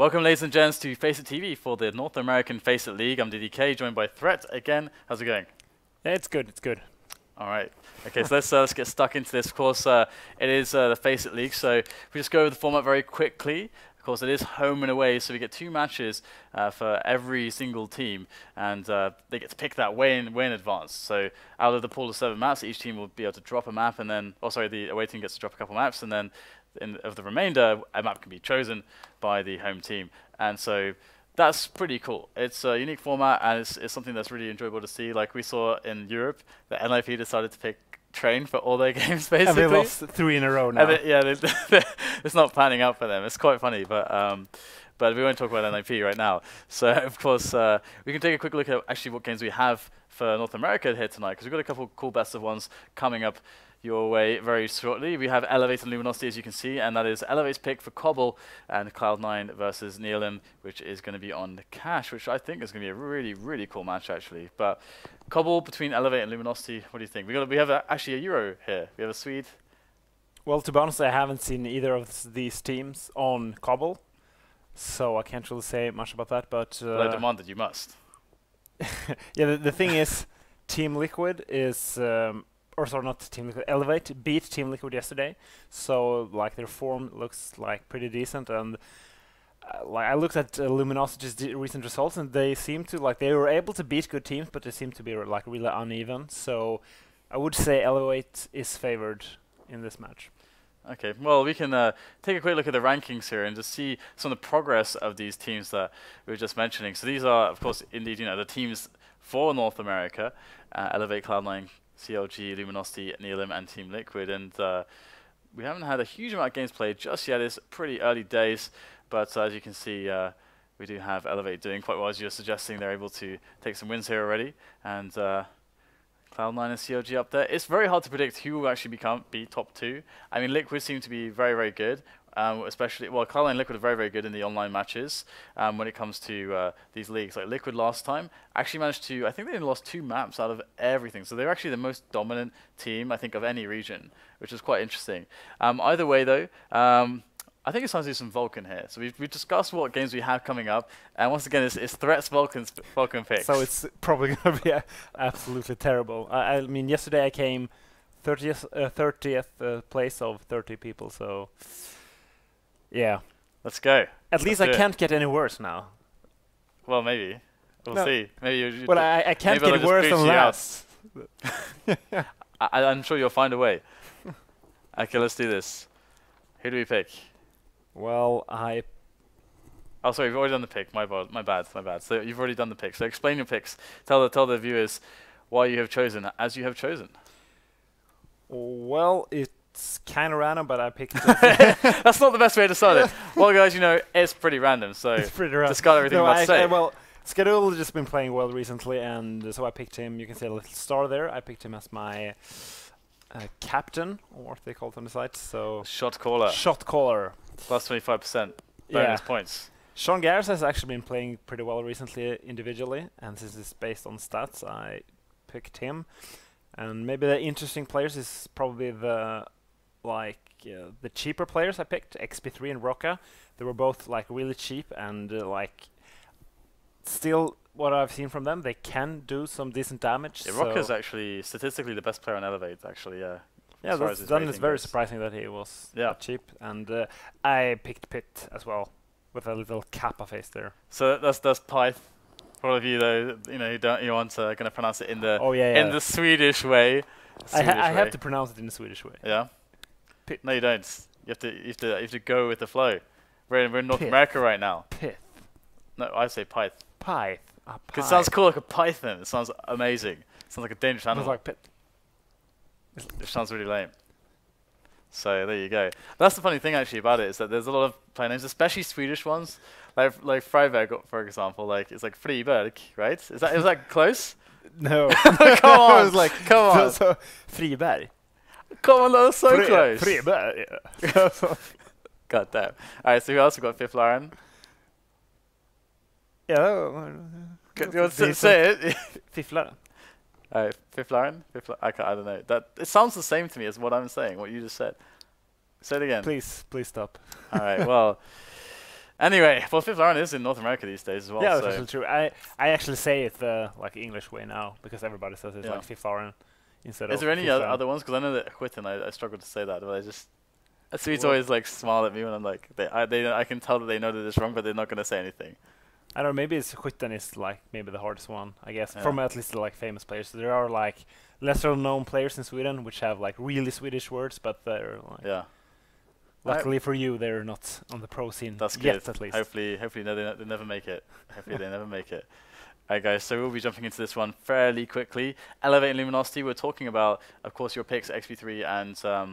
Welcome, ladies and gents, to FACEIT TV for the North American FACEIT League. I'm DDK, joined by Threat again. How's it going? Yeah, it's good. It's good. All right. Okay, so let's get stuck into this. Of course, it is the FACEIT League, so if we just go over the format very quickly. Of course, it is home and away, so we get 2 matches for every single team, and they get to pick that way in advance. So out of the pool of 7 maps, each team will be able to drop a map, and then, the away team gets to drop a couple maps, and then of the remainder, a map can be chosen by the home team. And so that's pretty cool. It's a unique format, and it's something that's really enjoyable to see. Like we saw in Europe, the NAF-FLY decided to pick Train for all their games, basically. And they lost 3 in a row now. It's not panning out for them. It's quite funny, but we won't talk about NAF-FLY right now. So, of course, we can take a quick look at actually what games we have for North America here tonight, because we've got a couple cool best of ones coming up your way very shortly. We have eLevate and Luminosity, as you can see, and that is eLevate's pick for Cobble and Cloud9 versus NAF-FLY, which is going to be on the Cash, which I think is going to be a really, really cool match, actually. But Cobble between eLevate and Luminosity, what do you think? We have actually a Euro here. We have a Swede. Well, to be honest, I haven't seen either of these teams on Cobble, so I can't really say much about that. But I demanded you must. Yeah, the thing is, Team Liquid is. Or sorry, not Team Liquid. eLevate beat Team Liquid yesterday, so like their form looks like pretty decent. And like I looked at Luminosity's recent results, and they seem to they were able to beat good teams, but they seem to be like really uneven. So I would say eLevate is favored in this match. Okay, well, we can take a quick look at the rankings here and just see some of the progress of these teams that we were just mentioning. So these are, of course, indeed, the teams for North America: eLevate, Cloud9, CLG, Luminosity, NAF-FLY, and Team Liquid. And we haven't had a huge amount of games played just yet. It's pretty early days, but as you can see, we do have eLevate doing quite well, as you're suggesting. They're able to take some wins here already, and Cloud9 and CLG up there. It's very hard to predict who will actually be top 2. I mean, Liquid seem to be very, very good. Especially, well, Cloud9 and Liquid are very, very good in the online matches when it comes to these leagues. Like Liquid last time actually managed to, I think they only lost 2 maps out of everything. So they're actually the most dominant team, I think, of any region, which is quite interesting. Either way, though, I think it's time to do some Vulcan here. So we've discussed what games we have coming up, and once again, it's Threat's Vulcan picks. So it's probably going to be absolutely terrible. I mean, yesterday I came 30th place of 30 people, so... Yeah. Let's go. At least I can't get any worse now. Well, maybe. We'll see. Maybe well, I can't get worse than last. I'm sure you'll find a way. Okay, let's do this. Who do we pick? Well, Oh, sorry, you've already done the pick. My bad. So you've already done the pick. So explain your picks. Tell the viewers why you have chosen as you have chosen. Well, it's kind of random, but I picked That's not the best way to start it. Well, guys, it's pretty random, so it's pretty random. Discard everything I'm about to say. Well, Schedule has just been playing well recently, and so I picked him. You can see a little star there. I picked him as my captain, or what they call it on the site. So Shot caller. Shot caller. Plus 25% bonus points. Sean Garris has actually been playing pretty well recently individually, and since it's based on stats, I picked him. And maybe the interesting players is probably the cheaper players I picked, Xp3 and Roca. They were both really cheap, and still what I've seen from them, they can do some decent damage. Yeah, Roca's actually statistically the best player on eLevate, actually. Yeah. Yeah, it's very surprising that he was that cheap. And I picked Pit as well, with a little kappa face there. So that's pyth. For all of you though, you want to going to pronounce it in the in the Swedish way. I have to pronounce it in the Swedish way. Yeah. Pit. No, you don't. You have to go with the flow. We're in North America right now. Pith. No, I say pyth. Pyth. It sounds cool, like a python. It sounds amazing. It sounds like a dangerous animal. It sounds like Pit. It sounds really lame. So there you go. That's the funny thing actually about it, is that there's a lot of player names, especially Swedish ones, like Freiberg, for example. It's like Friberg, right? Is that close? No. Come on. Come on. So Friberg. Come on, that was so close. Friberg. Yeah. God damn. All right. So who else? We got Fifth Lauren. Yeah. You want to say it? Fifth Lauren. Fifth Lauren? I don't know. It sounds the same to me as what I'm saying, what you just said. Say it again. Please stop. All right, well, Anyway, well, fifth round is in North America these days as well. Yeah, so. that's actually true. I actually say it the like English way now because everybody says it's like fifth round instead of. Is there any other ones? Because I know that Quitten, I struggle to say that, but I just. Sweets always like smile at me when I'm like, I can tell that they know that it's wrong, but they're not going to say anything. I don't know, maybe it's Quitten is like maybe the hardest one, I guess, from at least the like famous players. So there are like lesser known players in Sweden which have like really Swedish words, but they're like luckily for you, they're not on the pro scene yet, at least. Hopefully no, they never make it. Hopefully they never make it. Alright guys, so we'll be jumping into this one fairly quickly. eLevate and Luminosity, we're talking about, of course, your picks, Xp3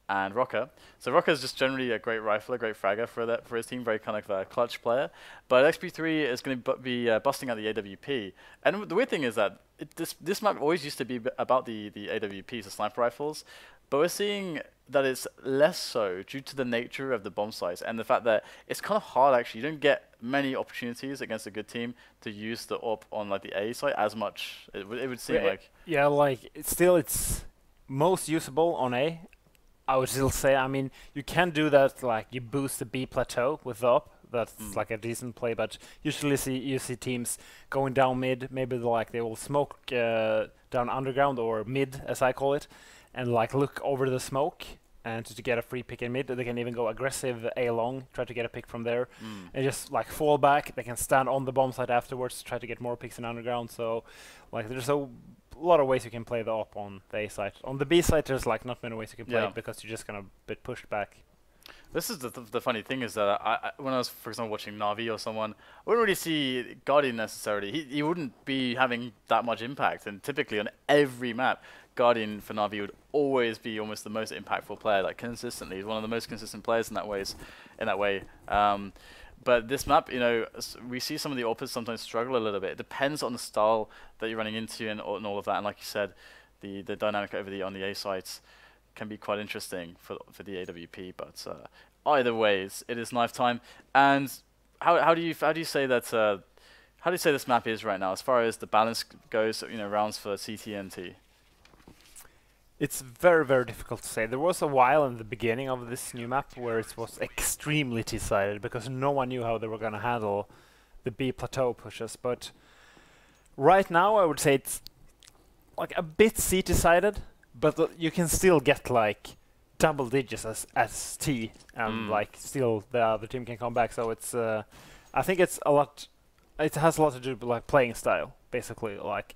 and roca. So roca is just generally a great rifler, great fragger for his team, very kind of a clutch player. But Xp3 is going to be busting out the AWP. And the weird thing is that this map always used to be about the AWPs, the sniper rifles. But we're seeing that it's less so due to the nature of the bomb sites and the fact that it's kind of hard actually. You don't get many opportunities against a good team to use the AWP on like the A site as much. It would seem like. Yeah, like it's most usable on A. I would still say, I mean, you can do that, like you boost the B plateau with the up. That's like a decent play, but usually you see teams going down mid. Maybe they will smoke down underground or mid, as I call it, and like look over the smoke and to get a free pick in mid. They can even go aggressive A long, try to get a pick from there, and just like fall back. They can stand on the bomb site afterwards, try to get more picks in underground. So, like there's a lot of ways you can play the op on the A side. On the B side, there's like not many ways you can play it because you're just gonna get pushed back. This is the funny thing is that when I was, for example, watching Na'Vi or someone, I wouldn't really see Guardian necessarily. He wouldn't be having that much impact, and typically on every map, Guardian for Na'Vi would always be almost the most impactful player, like consistently. He's one of the most consistent players in that way. But this map, you know, we see some of the AWPers sometimes struggle a little bit. It depends on the style that you're running into and all of that. And like you said, the dynamic over on the A sites can be quite interesting for the AWP. But either ways, it is knife time. And how do you say that? How do you say this map is right now as far as the balance goes? You know, rounds for CT and T. It's very, very difficult to say. There was a while in the beginning of this new map where it was extremely T-sided because no one knew how they were going to handle the B plateau pushes. But right now, I would say it's like a bit C-sided, but you can still get like double digits as T, and like still the other team can come back. So it's I think it's a lot. It has a lot to do with like playing style, basically. Like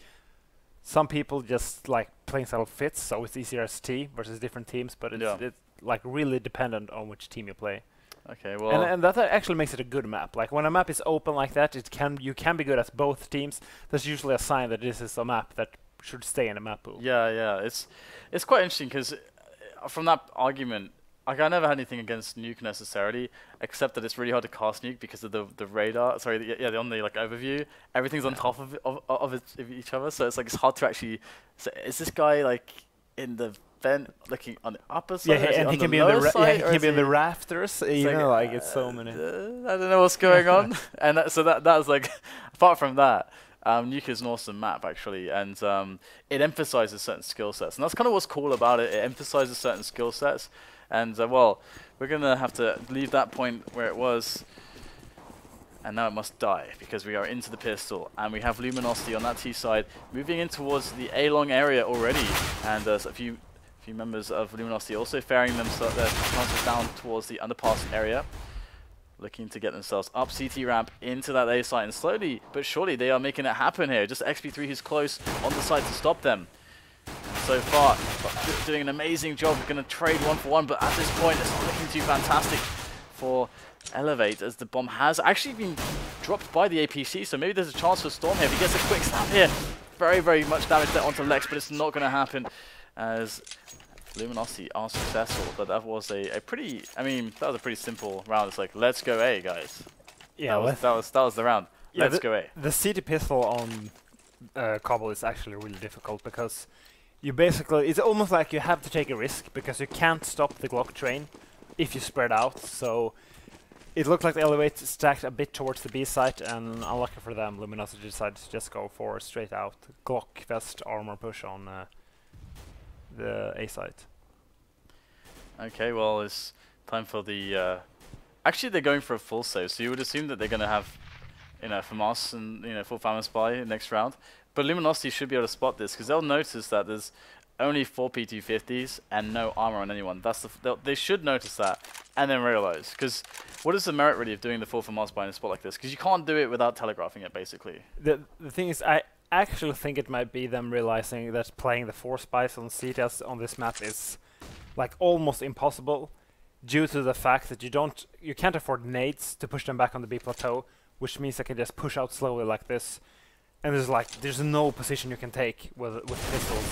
some people just like playing style fits, so it's easier as T versus different teams. But it's like really dependent on which team you play. Okay, well, and that actually makes it a good map. Like when a map is open like that, you can be good at both teams. That's usually a sign that this is a map that should stay in a map pool. Yeah. It's quite interesting because from that argument, like I never had anything against Nuke necessarily, except that it's really hard to cast Nuke because of the radar. Sorry, on the like overview, everything's on top of each other, so it's like it's hard to actually. So is this guy like in the vent looking on the upper side? Yeah, and he can be in the rafters. You know, like it's so many. I don't know what's going on, and so that was like, apart from that. Nuke is an awesome map actually, and it emphasizes certain skill sets, and that's kind of what's cool about it. It emphasizes certain skill sets, and well, we're gonna have to leave that point where it was, and now it must die because we are into the pistol, and we have Luminosity on that T side, moving in towards the A long area already, and there's a few members of Luminosity also ferrying their chances down towards the underpass area. Looking to get themselves up CT ramp into that A site, and slowly but surely they are making it happen here. Just Xp3 who's close on the side to stop them. And so far, doing an amazing job. We're going to trade 1-for-1, but at this point it's not looking too fantastic for eLevate as the bomb has actually been dropped by the APC, so maybe there's a chance for Storm here. If he gets a quick snap here, very, very much damage there onto LeX, but it's not going to happen as Luminosity are successful. But that was a pretty, I mean, that was a pretty simple round. It's like, let's go A, guys. Yeah, that was the round. Yeah, let's go A. The CT pistol on Cobble is actually really difficult because you basically, it's almost like you have to take a risk because you can't stop the Glock train if you spread out. So it looked like the eLevate stacked a bit towards the B site, and unlucky for them, Luminosity decided to just go for straight out Glock vest armor push on the A site. Okay, well, it's time for the Actually, they're going for a full save, so you would assume that they're going to have, FAMAS and, full famine spy next round. But Luminosity should be able to spot this, because they'll notice that there's only 4 P250s and no armor on anyone. They should notice that, and then realize. Because what is the merit really of doing the full FAMAS spy in a spot like this? Because you can't do it without telegraphing it, basically. The thing is, I actually think it might be them realizing that playing the 4 spies on CTS on this map is like almost impossible, due to the fact that you can't afford nades to push them back on the B plateau, which means they can just push out slowly like this, and there's no position you can take with pistols.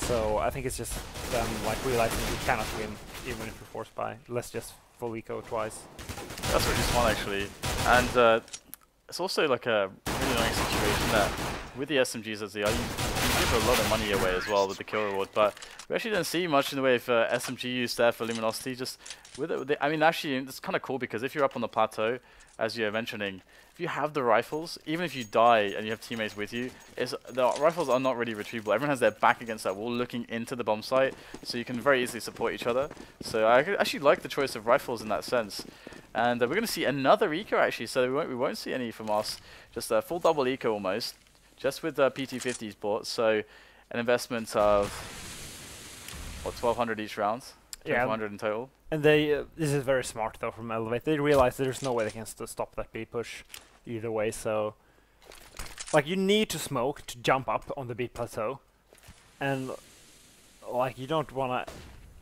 So I think it's just them like realizing you cannot win even if you're 4 spy. Let's just full eco twice. That's really smart actually, and it's also like a really annoying situation that with the SMGs as they are, you give a lot of money away as well with the kill reward, but we actually don't see much in the way of SMG use there for Luminosity. Just with it, I mean, actually, it's kind of cool because if you're up on the plateau, as you're mentioning, if you have the rifles, even if you die and you have teammates with you, the rifles are not really retrievable. Everyone has their back against that wall looking into the bomb site, so you can very easily support each other. So I actually like the choice of rifles in that sense. And we're going to see another eco actually, so we won't see any from us. Just a full double eco almost, just with PT50s bought. So an investment of, what, 1,200 each round? 1,200 in total. And this is very smart though from eLevate. They realize there's no way they can stop that B push either way, so like you need to smoke to jump up on the B plateau, and like you don't want to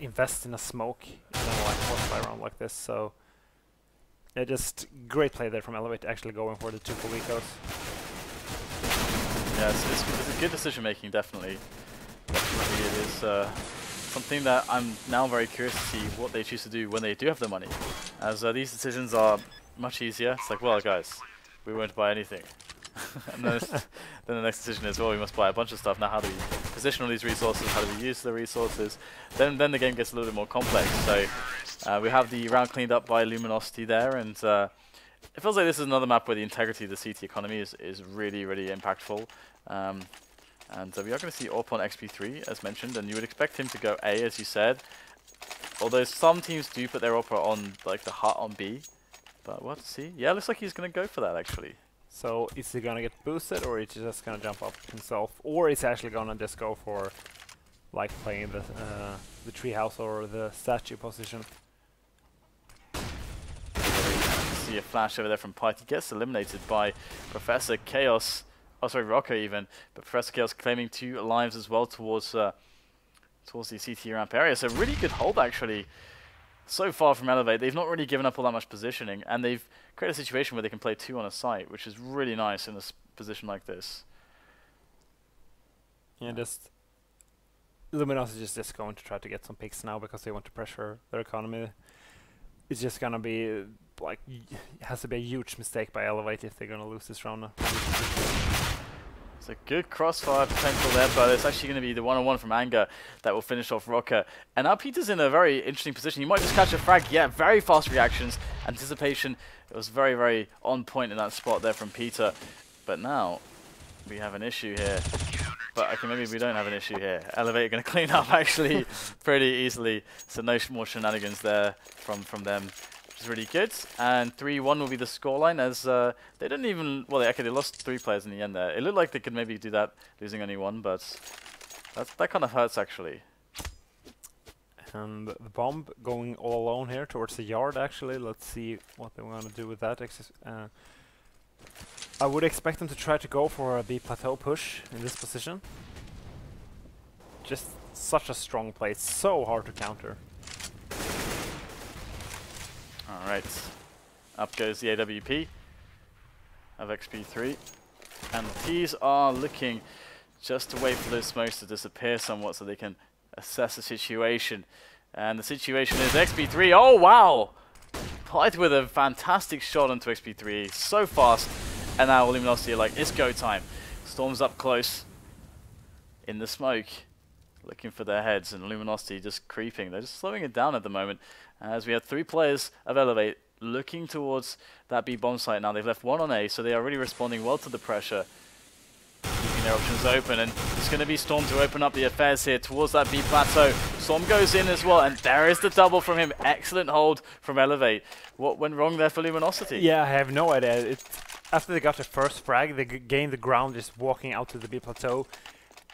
invest in a smoke in a like 4-5 round like this. So yeah, just great play there from eLevate, actually going for the 2 full ecos. Yeah, it's a good decision making, definitely. Definitely it is something that I'm now very curious to see what they choose to do when they do have the money, as these decisions are much easier. It's like, well guys, we won't buy anything. And then the next decision is, well, we must buy a bunch of stuff. Now how do we position all these resources? How do we use the resources? Then the game gets a little bit more complex. So we have the round cleaned up by Luminosity there, and it feels like this is another map where the integrity of the CT economy is really, really impactful. And we are going to see Orp on Xp3, as mentioned, and you would expect him to go A, as you said. Although some teams do put their Orpa on, like, the hut on B. But what, see? Yeah, looks like he's going to go for that, actually. So is he going to get boosted, or is he just going to jump up himself? Or is he actually going to just go for, like, playing the treehouse or the statue position? See a flash over there from pyth. He gets eliminated by Professor Chaos. Oh, sorry, roca even, but Professor Chaos claiming 2 lives as well towards the CT ramp area. So really good hold actually. So far from eLevate, they've not really given up all that much positioning, and they've created a situation where they can play 2 on a site, which is really nice in a position like this. Yeah, just Luminosity is just going to try to get some picks now because they want to pressure their economy. It's just gonna be like it has to be a huge mistake by eLevate if they're gonna lose this round now. It's a good crossfire potential there, but it's actually going to be the 1-on-1 from Anger that will finish off roca. And now Peter's in a very interesting position. You might just catch a frag. Yeah, very fast reactions, anticipation. It was very, very on point in that spot there from Peter. But now we have an issue here. But okay, maybe we don't have an issue here. eLevate are going to clean up actually pretty easily. So no more shenanigans there from them. Is really good, and 3-1 will be the scoreline, as they didn't even, well, they lost 3 players in the end there. It looked like they could maybe do that, losing only 1, but that kind of hurts actually. And the bomb going all alone here towards the yard actually. Let's see what they want to do with that. I would expect them to try to go for a B plateau push in this position. Just such a strong play, it's so hard to counter. Alright, up goes the AWP of Xp3, and the T's are looking just to wait for those smokes to disappear somewhat so they can assess the situation. And the situation is Xp3, oh wow! pyth with a fantastic shot onto Xp3, so fast, and now Luminosity are like, it's go time. Storm's up close in the smoke, looking for their heads, and Luminosity just creeping. They're just slowing it down at the moment, as we have 3 players of eLevate looking towards that B bomb site now. They've left 1 on A, so they are really responding well to the pressure. You can keeping their options open, and it's going to be Storm to open up the affairs here towards that B plateau. Storm goes in as well, and there is the double from him. Excellent hold from eLevate. What went wrong there for Luminosity? Yeah, I have no idea. After they got the first frag, they gained the ground just walking out to the B plateau.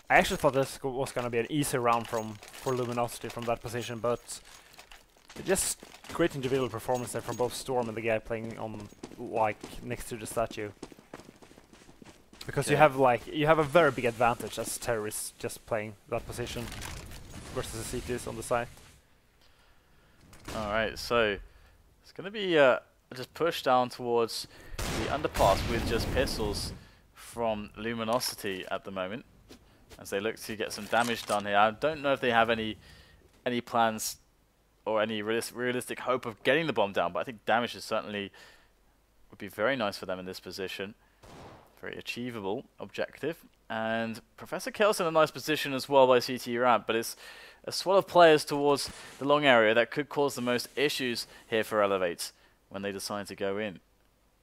I actually thought this was going to be an easy round for Luminosity from that position, but just great individual performance there from both Storm and the guy playing on like next to the statue. Because you have a very big advantage as terrorists just playing that position versus the CTs on the side. All right, so it's going to be just push down towards the underpass with just pistols from Luminosity at the moment, as they look to get some damage done here. I don't know if they have any plans or any realistic hope of getting the bomb down, but I think damage is certainly would be very nice for them in this position. Very achievable objective. And Professor Chaos in a nice position as well by CT ramp, but it's a swell of players towards the long area that could cause the most issues here for eLevate when they decide to go in.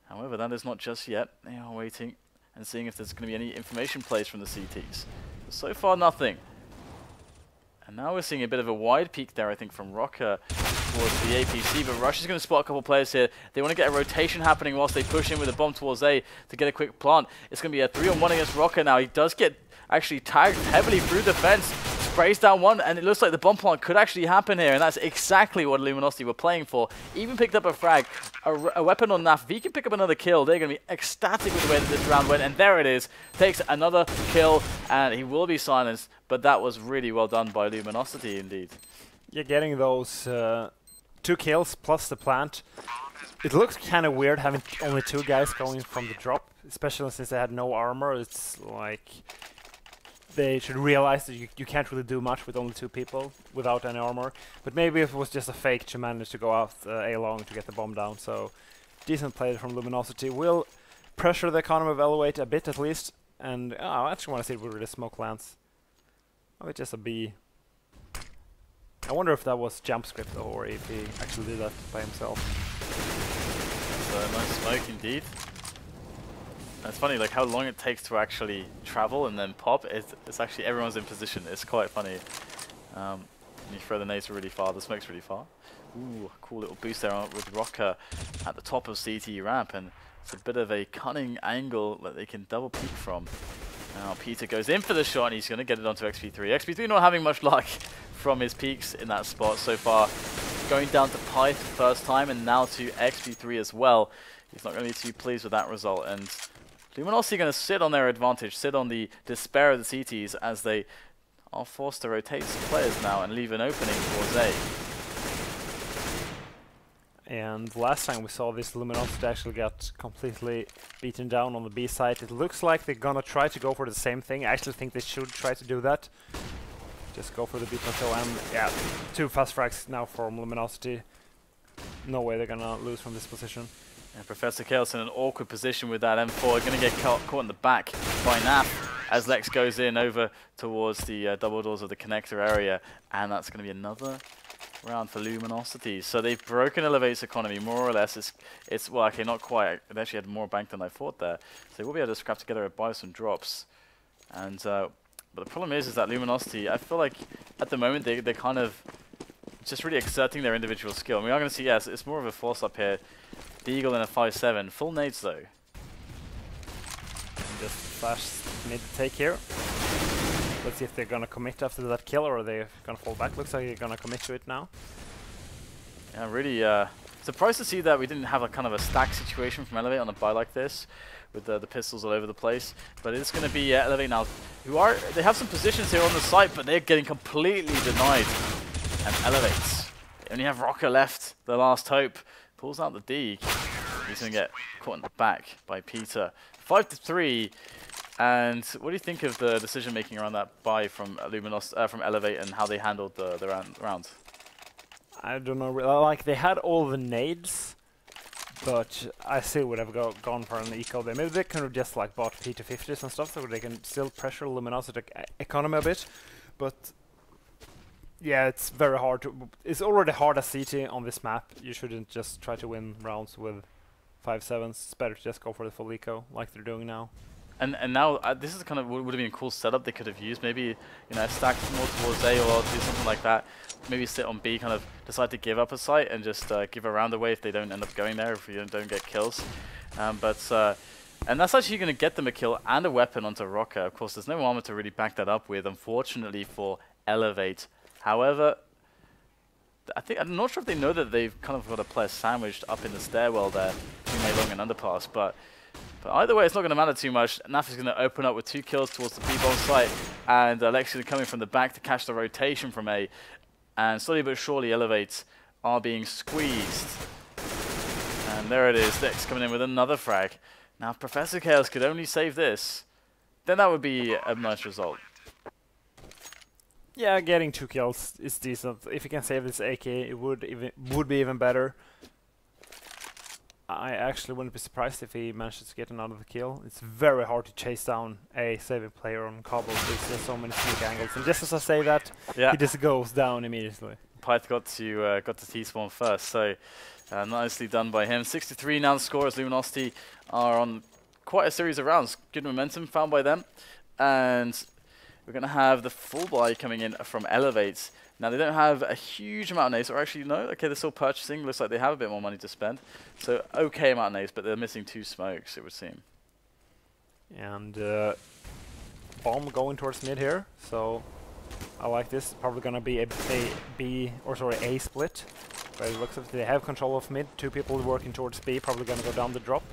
However, that is not just yet. They are waiting and seeing if there's going to be any information plays from the CTs. But so far, nothing. And now we're seeing a bit of a wide peak there, I think, from roca towards the APC, but Rush is going to spot a couple players here. They want to get a rotation happening whilst they push in with a bomb towards A to get a quick plant. It's going to be a 3-on-1 against roca now. He does get actually tagged heavily through the fence, sprays down one, and it looks like the bomb plant could actually happen here, and that's exactly what Luminosity were playing for. Even picked up a frag, a weapon on NAF. If he can pick up another kill, they're going to be ecstatic with the way that this round went, and there it is. Takes another kill, and he will be silenced, but that was really well done by Luminosity indeed. Yeah, getting those 2 kills plus the plant. It looks kind of weird having only 2 guys going from the drop, especially since they had no armor. It's like they should realize that you can't really do much with only 2 people without any armor. But maybe if it was just a fake to manage to go out A long to get the bomb down. So decent play from Luminosity. Will pressure the economy of eLevate a bit at least. And I actually want to see where the smoke lands. Oh, it's just a B. I wonder if that was jump script though, or if he actually did that by himself. So nice smoke indeed. And it's funny, like how long it takes to actually travel and then pop. It's actually everyone's in position. It's quite funny. You throw the nades really far. The smoke's really far. Ooh, cool little boost there with roca at the top of CT ramp, and it's a bit of a cunning angle that they can double peek from. Now Peter goes in for the shot, and he's going to get it onto Xp3. Xp3 not having much luck from his peaks in that spot so far. Going down to pyth first time, and now to Xp3 as well. He's not going to be too pleased with that result, and Luminosity going to sit on their advantage, sit on the despair of the CTs as they are forced to rotate some players now and leave an opening towards A. And last time we saw this, Luminosity actually got completely beaten down on the B side. It looks like they're gonna try to go for the same thing. I actually think they should try to do that. Just go for the B plateau, and yeah, 2 fast frags now from Luminosity. No way they're gonna lose from this position. And Professor Chaos in an awkward position with that M4, going to get caught in the back by NAF as LeX goes in over towards the double doors of the connector area, and that's going to be another round for Luminosity. So they've broken eLevate's economy more or less. It's well, okay, not quite. It actually had more bank than I thought there, so they will be able to scrap together and buy some drops. And but the problem is that Luminosity, I feel like at the moment they're kind of just really exerting their individual skill. And we are going to see, yes, it's more of a force up here. The Eagle in a 5-7. Full nades though. And just flash mid take here. Let's see if they're gonna commit after that kill, or are they gonna fall back. Looks like they're gonna commit to it now. Yeah, really surprised to see that we didn't have a kind of a stack situation from eLevate on a buy like this, with the pistols all over the place. But it's going to be eLevate now, they have some positions here on the site, but they're getting completely denied. And eLevate, they only have roca left, the last hope. Pulls out the D. He's going to get caught in the back by Peter. 5-3. And what do you think of the decision making around that buy from from eLevate and how they handled the round? I don't know. Like, they had all the nades, but I still would have gone for an eco there. Maybe they could have just like bought P250s and stuff, so they can still pressure Luminosity economy a bit. But yeah, it's very hard to. It's already hard as CT on this map. You shouldn't just try to win rounds with 5-7s. It's better to just go for the full eco like they're doing now. And now this is kind of would have been a cool setup they could have used. Maybe stack more towards A or do something like that. Maybe sit on B, kind of decide to give up a site and just give a round away if they don't end up going there, if you don't get kills. And that's actually going to get them a kill and a weapon onto roca. Of course, there's no armor to really back that up with, unfortunately for eLevate. However, I'm not sure if they know that they've kind of got a player sandwiched up in the stairwell there between A long and underpass, but either way, it's not going to matter too much. NAF is going to open up with 2 kills towards the B-bomb site, and LeX is coming from the back to catch the rotation from A. And slowly but surely, eLevate are being squeezed. And there it is, LeX coming in with another frag. Now, if Professor Chaos could only save this, then that would be a nice result. Yeah, getting 2 kills is decent. If you can save this AK, it would be even better. I actually wouldn't be surprised if he manages to get another kill. It's very hard to chase down a saving player on Cobble. There's so many sneak angles, and just as I say that, he just goes down immediately. pyth got to T-spawn first, so nicely done by him. 63 now the score as Luminosity are on quite a series of rounds. Good momentum found by them, and we're going to have the full buy coming in from eLevate. Now, they don't have a huge amount of nades, or actually, no, okay, they're still purchasing. Looks like they have a bit more money to spend. So, okay amount of nades, but they're missing 2 smokes, it would seem. And bomb going towards mid here, so I like this. Probably going to be a split. But it looks like they have control of mid. 2 people working towards B, probably going to go down the drop.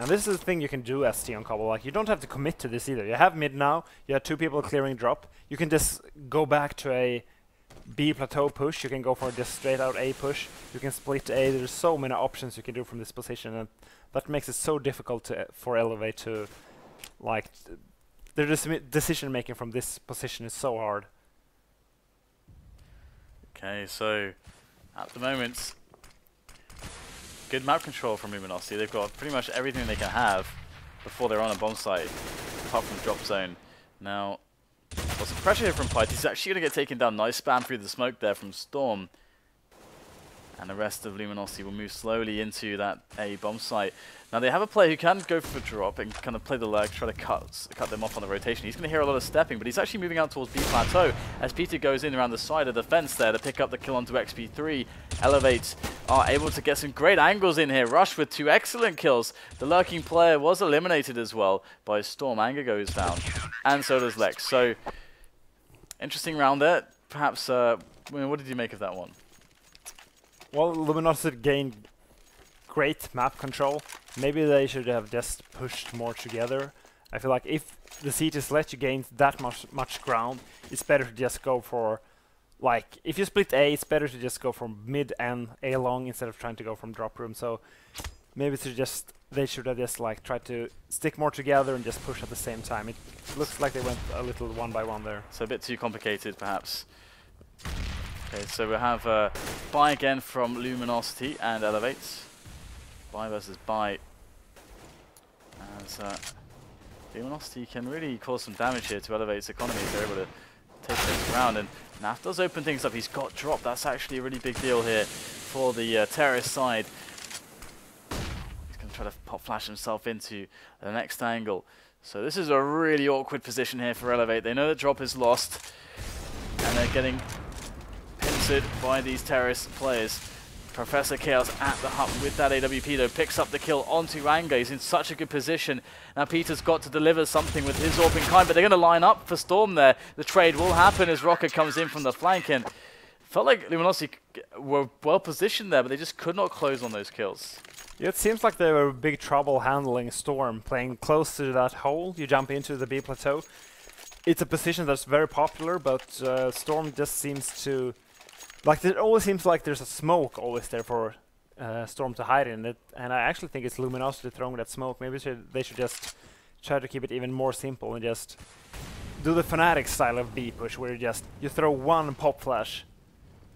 And this is the thing you can do as T on Cobble. Like, you don't have to commit to this either. You have mid now, you have 2 people clearing drop. You can just go back to a B plateau push. You can go for just straight out A push. You can split A. There's so many options you can do from this position, and that makes it so difficult for eLevate to, like, their decision making from this position is so hard. Okay, so at the moment, good map control from Luminosity. They've got pretty much everything they can have before they're on a bomb site, apart from drop zone. Now, got some pressure here from pyth. He's actually going to get taken down. Nice spam through the smoke there from Storm. And the rest of Luminosity will move slowly into that A bomb site. Now, they have a player who can go for a drop and kind of play the leg, try to cut them off on the rotation. He's going to hear a lot of stepping, but he's actually moving out towards B plateau as Peter goes in around the side of the fence there to pick up the kill onto Xp3. eLevate are able to get some great angles in here. Rush with 2 excellent kills. The lurking player was eliminated as well by Storm. Anger goes down, and so does LeX. So, interesting round there. Perhaps, what did you make of that one? Well, Luminosity gained great map control. Maybe they should have just pushed more together. I feel like if the seat is let you gain that much ground, it's better to just go for, like, if you split A, it's better to just go from mid and A long instead of trying to go from drop room. So maybe they should have just like tried to stick more together and just push at the same time. It looks like they went a little 1 by 1 there. So a bit too complicated, perhaps. Okay, so we have buy again from Luminosity and eLevate. Buy versus buy. As Luminosity can really cause some damage here to eLevate's economy if they're able to take this round. And NAF does open things up. He's got drop. That's actually a really big deal here for the terrorist side. He's going to try to pop flash himself into the next angle. So this is a really awkward position here for eLevate. They know that drop is lost, and they're getting pincered by these terrorist players. Professor Chaos at the hut with that AWP though, picks up the kill onto Anger. He's in such a good position. Now Peter's got to deliver something with his Orping Kind, but they're going to line up for Storm there. The trade will happen as roca comes in from the flank, and felt like Luminosity were well positioned there, but they just could not close on those kills. Yeah, it seems like they were in big trouble handling Storm, playing close to that hole. You jump into the B plateau. It's a position that's very popular, but Storm just seems to... Like, it always seems like there's a smoke always there for Storm to hide in it, and I actually think it's Luminosity throwing that smoke. Maybe they should just try to keep it even more simple and just do the Fnatic style of B push, where you throw 1 pop flash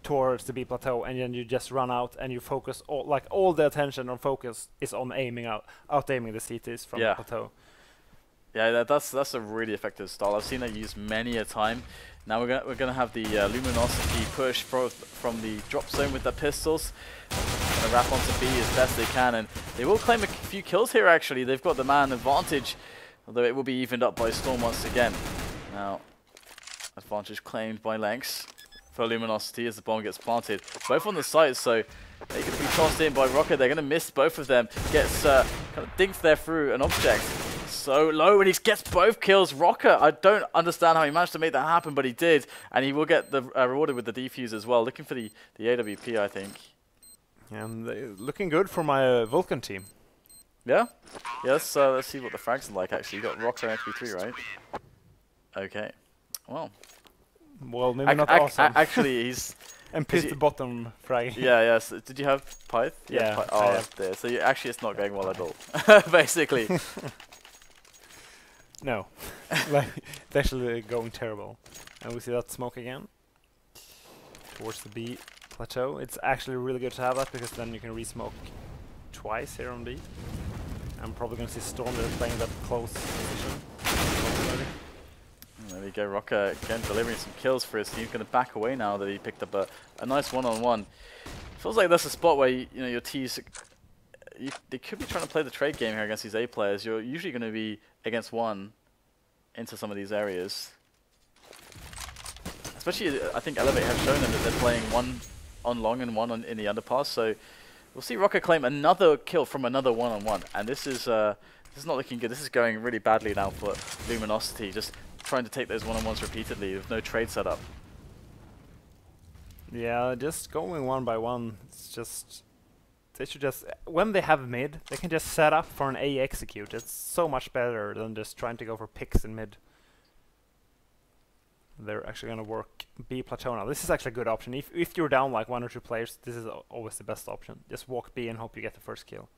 towards the B plateau, and then you just run out and you focus all the attention or focus is on aiming out aiming the CTs from the plateau. Yeah, that's a really effective style. I've seen that used many a time. Now we're gonna have the Luminosity push from the drop zone with the pistols. Gonna wrap onto B as best they can, and they will claim a few kills here actually. They've got the man advantage, although it will be evened up by Storm once again. Now, advantage claimed by LeX for Luminosity as the bomb gets planted. Both on the site, so they're going to be tossed in by roca. They're going to miss both of them. Gets kind of dinked there through an object. So low, and he gets both kills. roca, I don't understand how he managed to make that happen, but he did. And he will get the rewarded with the defuse as well. Looking for the AWP, I think. And looking good for my Vulcan team. Yeah? Yes, let's see what the frags are like, actually. You got roca and Xp3, right? Okay. Well, maybe not awesome. Actually, he's... and pyth the bottom frag. Yeah, yes. Did you have pyth? Yeah. Oh, there. So actually, it's not going well at all, basically. No. Like, it's actually going terrible. And we see that smoke again. Towards the B plateau. It's actually really good to have that, because then you can re-smoke twice here on B. I'm probably going to see Storm there playing that close position. There we go, roca again delivering some kills for his team. He's going to back away now that he picked up a nice one-on-one. Feels like that's a spot where your T's... they could be trying to play the trade game here against these A players. You're usually going to be against one into some of these areas. Especially, I think eLevate have shown them that they're playing one on long and one in the underpass. So we'll see roca claim another kill from another one-on-one. And this is not looking good. This is going really badly now for Luminosity. Just trying to take those one-on-ones repeatedly with no trade set up. Yeah, just going one by one. It's just... they should just... when they have mid, they can just set up for an A execute. It's so much better than just trying to go for picks in mid. They're actually going to work B plateau now. This is actually a good option. If you're down like 1 or 2 players, this is always the best option. Just walk B and hope you get the first kill.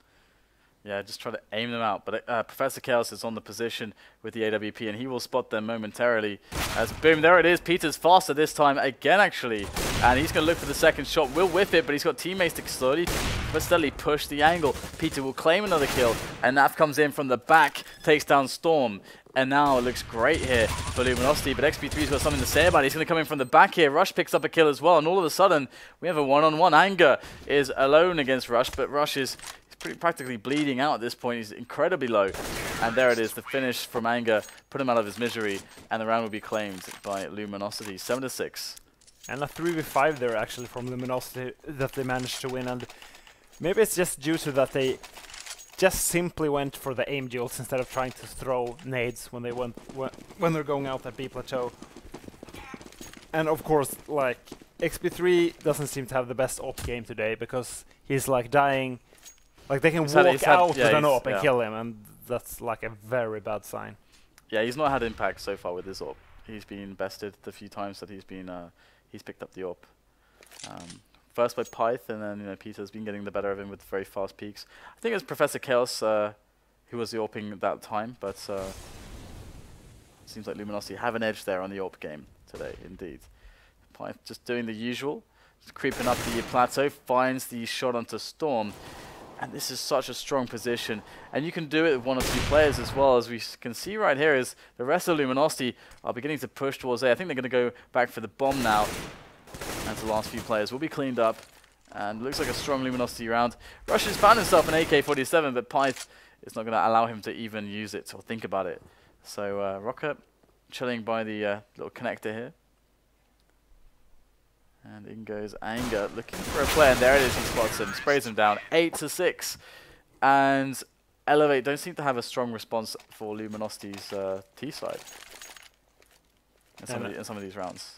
Yeah, just try to aim them out. But Professor Chaos is on the position with the AWP, and he will spot them momentarily. As boom, there it is. Peter's faster this time again, actually. And he's going to look for the second shot. Will whiff it, but he's got teammates to slowly but steadily push the angle. Peter will claim another kill, and NAF comes in from the back, takes down Storm. And now it looks great here for Luminosity, but Xp3's got something to say about it. He's going to come in from the back here. Rush picks up a kill as well, and all of a sudden, we have a one-on-one. Anger is alone against Rush, but Rush is pretty practically bleeding out at this point. He's incredibly low. And there it is, the finish from Anger. Put him out of his misery, and the round will be claimed by Luminosity, 7-6. And a 3v5 there, actually, from Luminosity that they managed to win. And maybe it's just due to that they just simply went for the aim duels instead of trying to throw nades when they when they're going out at B plateau. And of course, like, Xp3 doesn't seem to have the best op game today, because he's like dying. Like, they can walk out with an op and kill him, and that's like a very bad sign. Yeah, he's not had impact so far with his op. He's been bested the few times that he's been he's picked up the op. First by pyth, and then Peter's been getting the better of him with very fast peaks. I think it was Professor Chaos who was the oping at that time, but seems like Luminosity have an edge there on the op game today, indeed. pyth just doing the usual, just creeping up the plateau, finds the shot onto Storm. And this is such a strong position. And you can do it with 1 or 2 players as well. As we can see right here is the rest of Luminosity are beginning to push towards A. I think they're going to go back for the bomb now. And the last few players will be cleaned up. And looks like a strong Luminosity round. Rush has found himself an AK-47, but pyth is not going to allow him to even use it or think about it. So roca chilling by the little connector here. And in goes Anger, looking for a player, and there it is, he spots him, sprays him down, 8-6. And eLevate don't seem to have a strong response for Luminosity's T side in some of these rounds.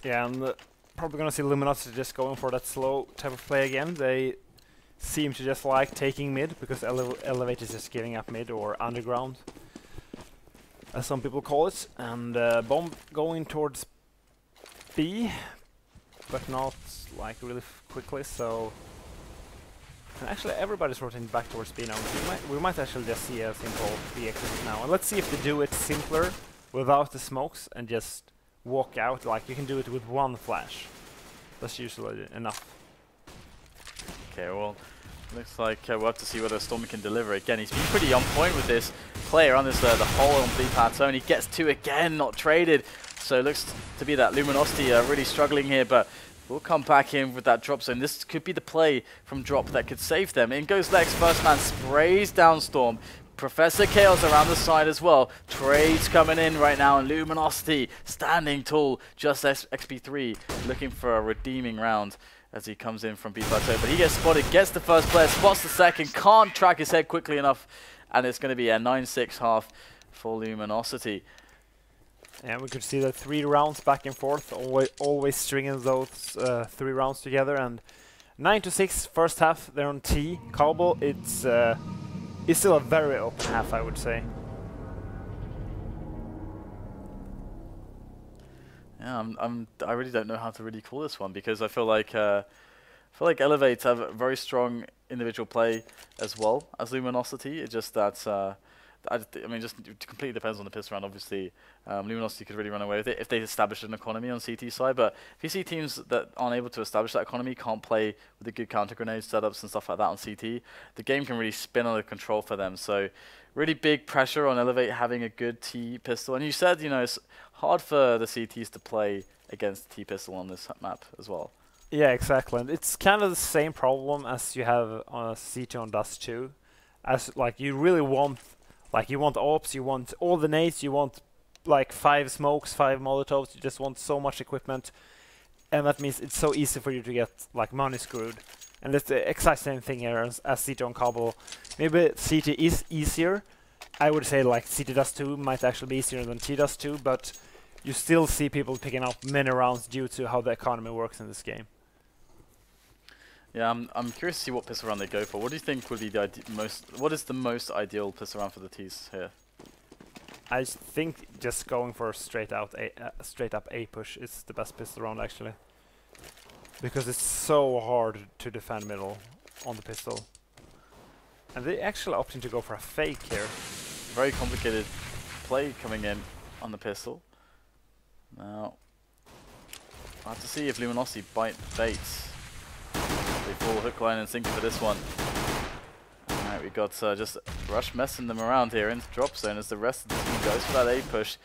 Yeah, and probably going to see Luminosity just going for that slow type of play again. They seem to just like taking mid, because eLevate is just giving up mid, or underground, as some people call it. And bomb going towards B, but not like really quickly, so... And actually everybody's rotating back towards B now. We might actually just see a simple B exit now. And let's see if they do it simpler, without the smokes, and just walk out. Like, you can do it with 1 flash. That's usually enough. Okay, well, looks like we'll have to see whether Stormy can deliver again. He's been pretty on point with this player on this the whole on B plateau, and he gets 2 again, not traded. So it looks to be that Luminosity are really struggling here, but will come back in with that drop zone. This could be the play from drop that could save them. In goes LeX, first man sprays down Storm. Professor Chaos around the side as well. Trades coming in right now, and Luminosity standing tall. Just Xp3 looking for a redeeming round as he comes in from B Plateau. But he gets spotted, gets the first player, spots the second, can't track his head quickly enough, and it's going to be a 9-6 half for Luminosity. And we could see the 3 rounds back and forth, always stringing those 3 rounds together. And 9-6 first half, they're on T. Cobble, it's still a very open half, I would say. Yeah, I really don't know how to really call this one, because I feel like eLevate have a very strong individual play as well as Luminosity. It's just that I mean, just it completely depends on the pistol round. Obviously, Luminosity could really run away with it if they establish an economy on CT side. But if you see teams that aren't able to establish that economy, can't play with the good counter grenade setups and stuff like that on CT, the game can really spin on the control for them. So really big pressure on eLevate having a good T pistol. And you said, you know, it's hard for the CTs to play against T pistol on this map as well. Yeah, exactly. And it's kind of the same problem as you have on CT on Dust 2. As like you really want. Like, you want ops, you want all the nades, you want like 5 smokes, 5 molotovs, you just want so much equipment. And that means it's so easy for you to get like money screwed. And it's the exact same thing here as CT on Cobble. Maybe CT is easier. I would say like CT Dust 2 might actually be easier than T Dust 2, but you still see people picking up many rounds due to how the economy works in this game. Yeah, I'm curious to see what pistol round they go for. What do you think would be the what is the most ideal pistol round for the T's here? I think just going for a straight up A push is the best pistol round actually, because it's so hard to defend middle on the pistol, and they actually opting to go for a fake here. Very complicated play coming in on the pistol. Now, I have to see if Luminosity baits. They fall hook, line, and sinker for this one. Alright, we got just Rush messing them around here into drop zone as the rest of the team goes for that A push.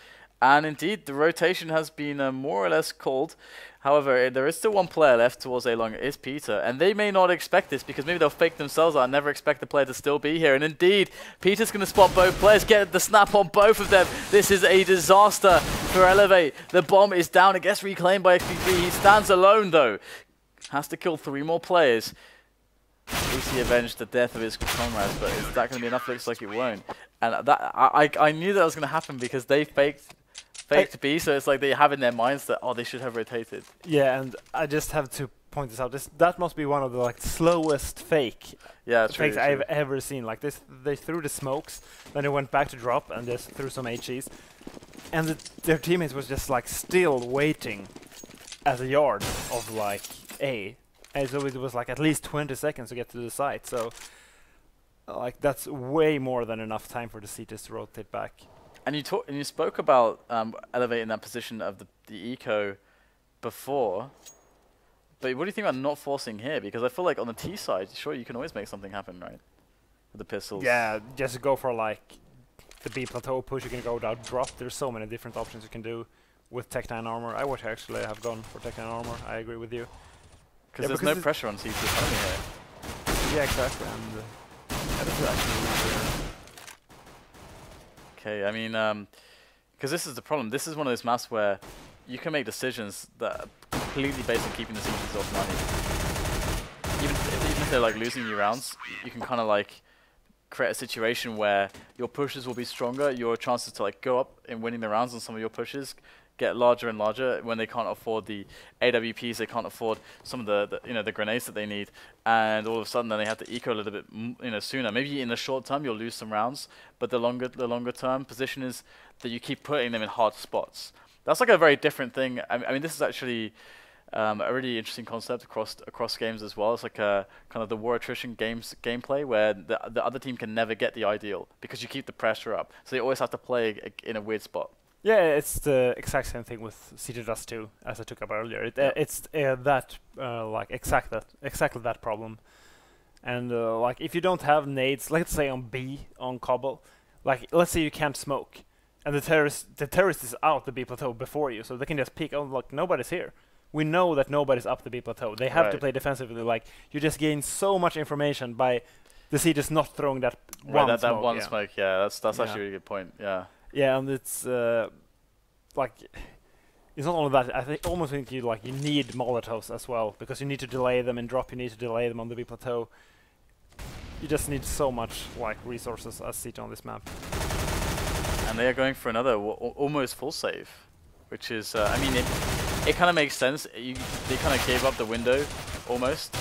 And indeed, the rotation has been more or less called. However, there is still one player left towards A long. It is Peter, and they may not expect this because maybe they'll fake themselves out and never expect the player to still be here. And indeed, Peter's going to spot both players, get the snap on both of them. This is a disaster for eLevate. The bomb is down. It gets reclaimed by Xp3. He stands alone though. Has to kill 3 more players. At least he avenged the death of his comrades, but is that going to be enough? Looks like it won't. And that I knew that was going to happen because they faked B, so it's like they have in their minds that, oh, they should have rotated. Yeah, and I just have to point this out. That must be one of the like slowest fakes I've ever seen. Like this, they threw the smokes, then they went back to drop and just threw some HEs, and their teammates was just like still waiting at a yard of like A, and so it was like at least 20 seconds to get to the site. So like that's way more than enough time for the CTs to rotate back. And you spoke about eLevate in that position of the eco before, but what do you think about not forcing here? Because I feel like on the T side, sure, you can always make something happen, right? With the pistols. Yeah, just go for like the B plateau push. You can go down drop. There's so many different options you can do with Tech 9 armor. I would actually have gone for Tech 9 armor. I agree with you. Because there's no pressure on CT economy here. Yeah, exactly. And that is actually really weird. Okay, I mean, because this is the problem. This is one of those maps where you can make decisions that are completely based on keeping the CTs off money. Even if they're like losing you rounds, you can kind of like create a situation where your pushes will be stronger. Your chances to like go up in winning the rounds on some of your pushes get larger and larger when they can't afford the AWPs, they can't afford some of the grenades that they need, and all of a sudden then they have to eco a little bit sooner. Maybe in the short term you'll lose some rounds, but the longer term position is that you keep putting them in hard spots. That's like a very different thing. I mean this is actually a really interesting concept across games as well. It's like a kind of the war attrition gameplay where the other team can never get the ideal because you keep the pressure up, so they always have to play in a weird spot. Yeah, it's the exact same thing with CT Dust 2 as I took up earlier. It's like exactly that problem. And like if you don't have nades, let's say on B on Cobble, like let's say you can't smoke, and the terrorist is out the B plateau before you, so they can just peek. Oh, look, nobody's here. we know that nobody's up the B plateau. They have to play defensively. Like, you just gain so much information by the C just not throwing that one smoke. That one smoke, yeah, that's actually a really good point, yeah. Yeah, and it's, like, it's not only that, I almost think you need Molotovs as well, because you need to delay them in drop, you need to delay them on the B plateau. You just need so much, like, resources as SEAT on this map. And they are going for another almost full save, which is, I mean, it kind of makes sense. They kind of gave up the window, almost,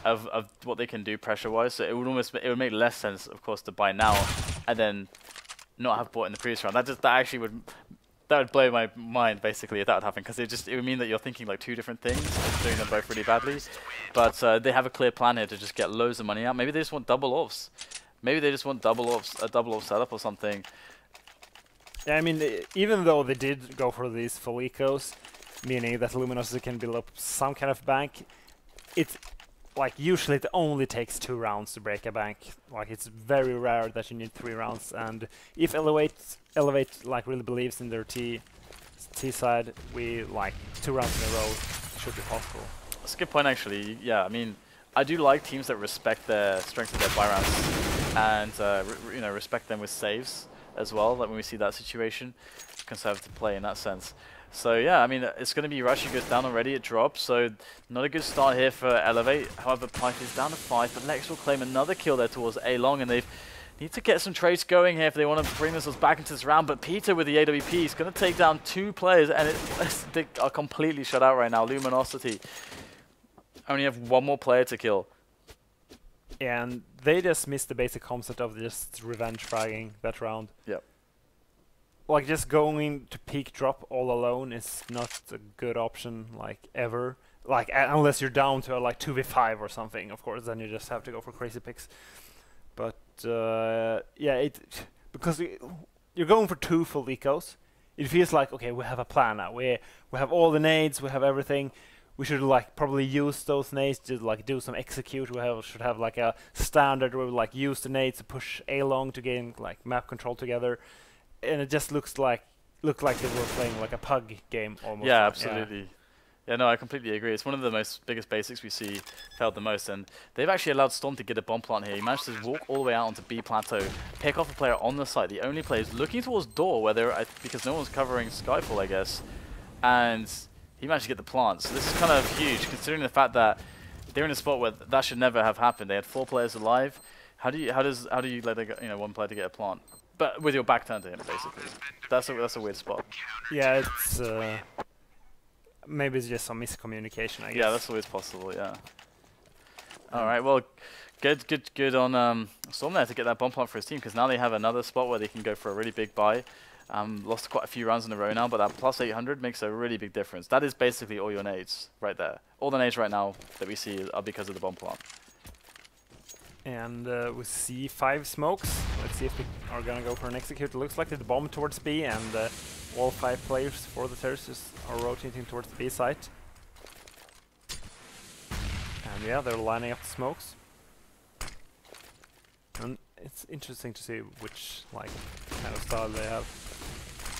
of what they can do pressure-wise. So it would make less sense, of course, to buy now and then not have bought in the previous round. That actually would blow my mind, basically, if that would happen, because it would mean that you're thinking like two different things, doing them both really badly. But they have a clear plan here to just get loads of money out. Maybe they just want double offs. Maybe they just want double offs, a double off setup or something. Yeah, I mean, even though they did go for these full ecos, meaning that Luminosity can build up some kind of bank, it's like usually it only takes 2 rounds to break a bank. Like, it's very rare that you need 3 rounds. And if eLevate like really believes in their T side, we like 2 rounds in a row should be possible. That's a good point, actually. Yeah, I mean, I do like teams that respect the strength of their buy rounds and you know, respect them with saves as well. Like when we see that situation, conservative play in that sense. So yeah, I mean, it's going to be Rush. He goes down already. It drops. So not a good start here for eLevate. However, pyth is down to 5, but LeX will claim another kill there towards A long, and they need to get some trades going here if they want to bring themselves back into this round. But Peter with the AWP is going to take down 2 players, and they are completely shut out right now. Luminosity only have 1 more player to kill. And they just missed the basic concept of just revenge fragging that round. Yep. Like, just going to peak drop all alone is not a good option, like, ever. Like, unless you're down to like 2v5 or something, of course, then you just have to go for crazy picks. But yeah, because you're going for 2 full ecos, it feels like, okay, we have a plan now. We have all the nades, we have everything. We should like probably use those nades to like do some execute. Should have like a standard where we like use the nades to push A long to gain like map control together, and it just looks like they were playing like a pug game almost. Yeah, absolutely. Yeah, no, I completely agree. It's one of the biggest basics we see failed the most, and they've actually allowed Storm to get a bomb plant here. He managed to walk all the way out onto B plateau, pick off a player on the site. The only player is looking towards door where they're because no one's covering Skyfall, I guess, and he managed to get the plant. So this is kind of huge, considering the fact that they're in a spot where that should never have happened. They had 4 players alive. How do you let one player to get a plant? But with your back turned to him, basically. That's a weird spot. Yeah, it's maybe it's just some miscommunication, I guess. Yeah, that's always possible. Yeah. All right. Well, good on Storm there to get that bomb plant for his team, because now they have another spot where they can go for a really big buy. Lost quite a few rounds in a row now, but that plus 800 makes a really big difference. That is basically all your nades right there. All the nades right now that we see are because of the bomb plant. And we see 5 smokes. Let's see if we are gonna go for an execute. It looks like the bomb towards B, and all 5 players for the terrorists are rotating towards the B site. And yeah, they're lining up the smokes. And it's interesting to see which like kind of style they have.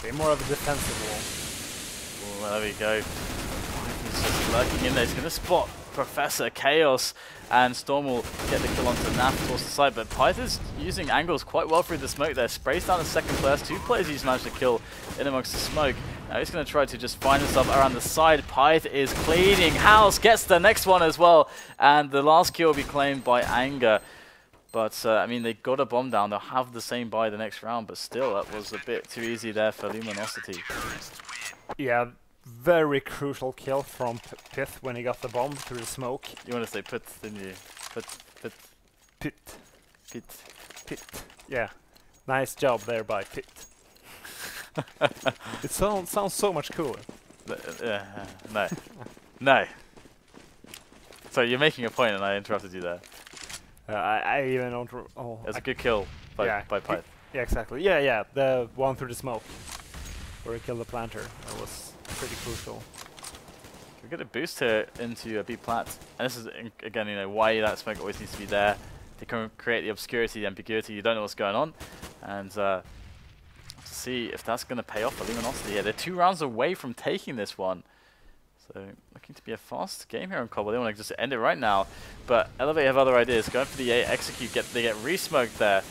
They're more of a defensive wall. Well, there we go. He's just lurking in there. He's going to spot Professor Chaos, and Storm will get the kill onto NAF towards the side. But pyth is using angles quite well through the smoke there. Sprays down the second player. 2 players he's managed to kill in amongst the smoke. Now he's going to try to just find himself around the side. pyth is cleaning house, gets the next one as well. And the last kill will be claimed by Anger. But, I mean, they got a bomb down. They'll have the same buy the next round, but still, that was a bit too easy there for Luminosity. Yeah, very crucial kill from pyth when he got the bomb through the smoke. You want to say pit, didn't you? Pit. Yeah, nice job there by pyth. It sounds so much cooler. No. No. So you're making a point and I interrupted you there. I even don't. It's a good kill by pyth. Yeah, exactly. Yeah, the one through the smoke where he killed the planter. That was pretty crucial. We get a boost here into a B plat, and this is again, you know, why that smoke always needs to be there. They can create the obscurity, the ambiguity. You don't know what's going on, and to see if that's going to pay off for Luminosity. Yeah, they're 2 rounds away from taking this one. So looking to be a fast game here on Cobble. They want to just end it right now, but eLevate have other ideas. Going for the A, execute, they get re-smoked there,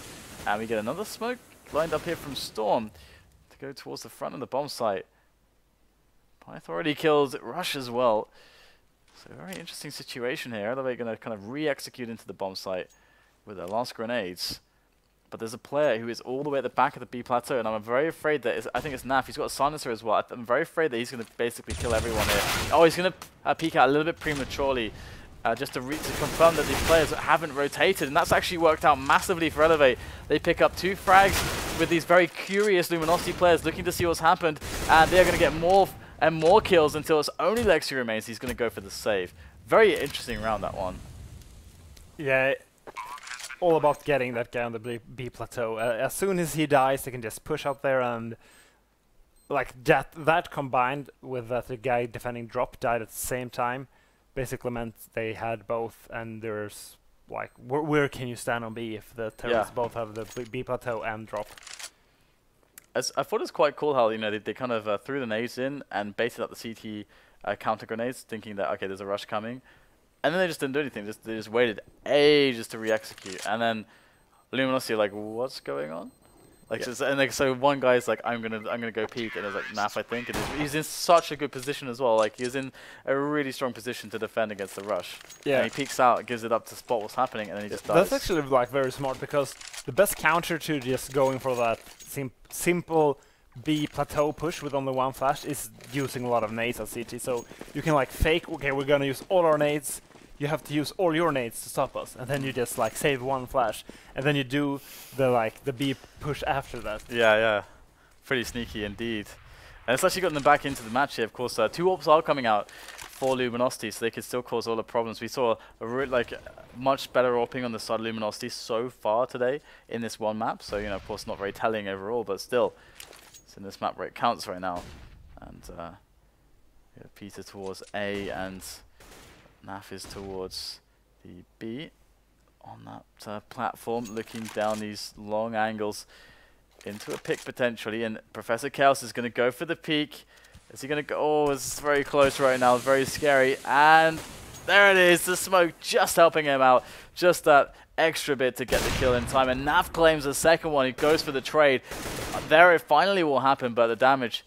and we get another smoke lined up here from Storm to go towards the front of the bomb site. pyth already killed Rush as well. So very interesting situation here. eLevate going to kind of re-execute into the bomb site with their last grenades. But there's a player who is all the way at the back of the B plateau, and I'm very afraid that I think it's NAF. He's got a silencer as well. I'm very afraid that he's going to basically kill everyone here. Oh, he's going to peek out a little bit prematurely, just to confirm that these players haven't rotated, and that's actually worked out massively for eLevate. They pick up 2 frags with these very curious Luminosity players looking to see what's happened, and they're going to get more and more kills until it's only LeX who remains. He's going to go for the save. Very interesting round, that one. Yeah. All about getting that guy on the B plateau. As soon as he dies, they can just push out there, and like that combined with that the guy defending drop died at the same time, basically meant they had both. And there's like, where can you stand on B if the terrorists both have the B plateau and drop? I thought it was quite cool how they kind of threw the nades in and baited up the CT counter grenades, thinking that okay, there's a rush coming. And then they just didn't do anything. They just waited ages to re-execute, and then Luminosity are like, "What's going on?" Like, so one guy's like, "I'm gonna go peek," and it's like NAF, I think. And he's in such a good position as well. Like, he's in a really strong position to defend against the rush. Yeah. And he peeks out, gives it up to spot what's happening, and then he just dies. That's actually like very smart, because the best counter to just going for that simple B plateau push with only 1 flash is using a lot of nades at CT. So you can like fake, okay, we're gonna use all our nades. You have to use all your nades to stop us, and then you just like save 1 flash, and then you do the B push after that. Yeah, pretty sneaky indeed. And it's actually gotten them back into the match here. Of course, 2 AWPs are coming out for Luminosity, so they could still cause all the problems. We saw a much better AWPing on the side of Luminosity so far today in this one map. So of course, not very telling overall, but still, it's in this map where it counts right now. And Peter towards A, and NAF is towards the B on that platform, looking down these long angles into a pick potentially, and Professor Chaos is going to go for the peek. Is he going to go? Oh, it's very close right now, very scary, and there it is, the smoke just helping him out, just that extra bit to get the kill in time, and NAF claims the second one. He goes for the trade. There it finally will happen, but the damage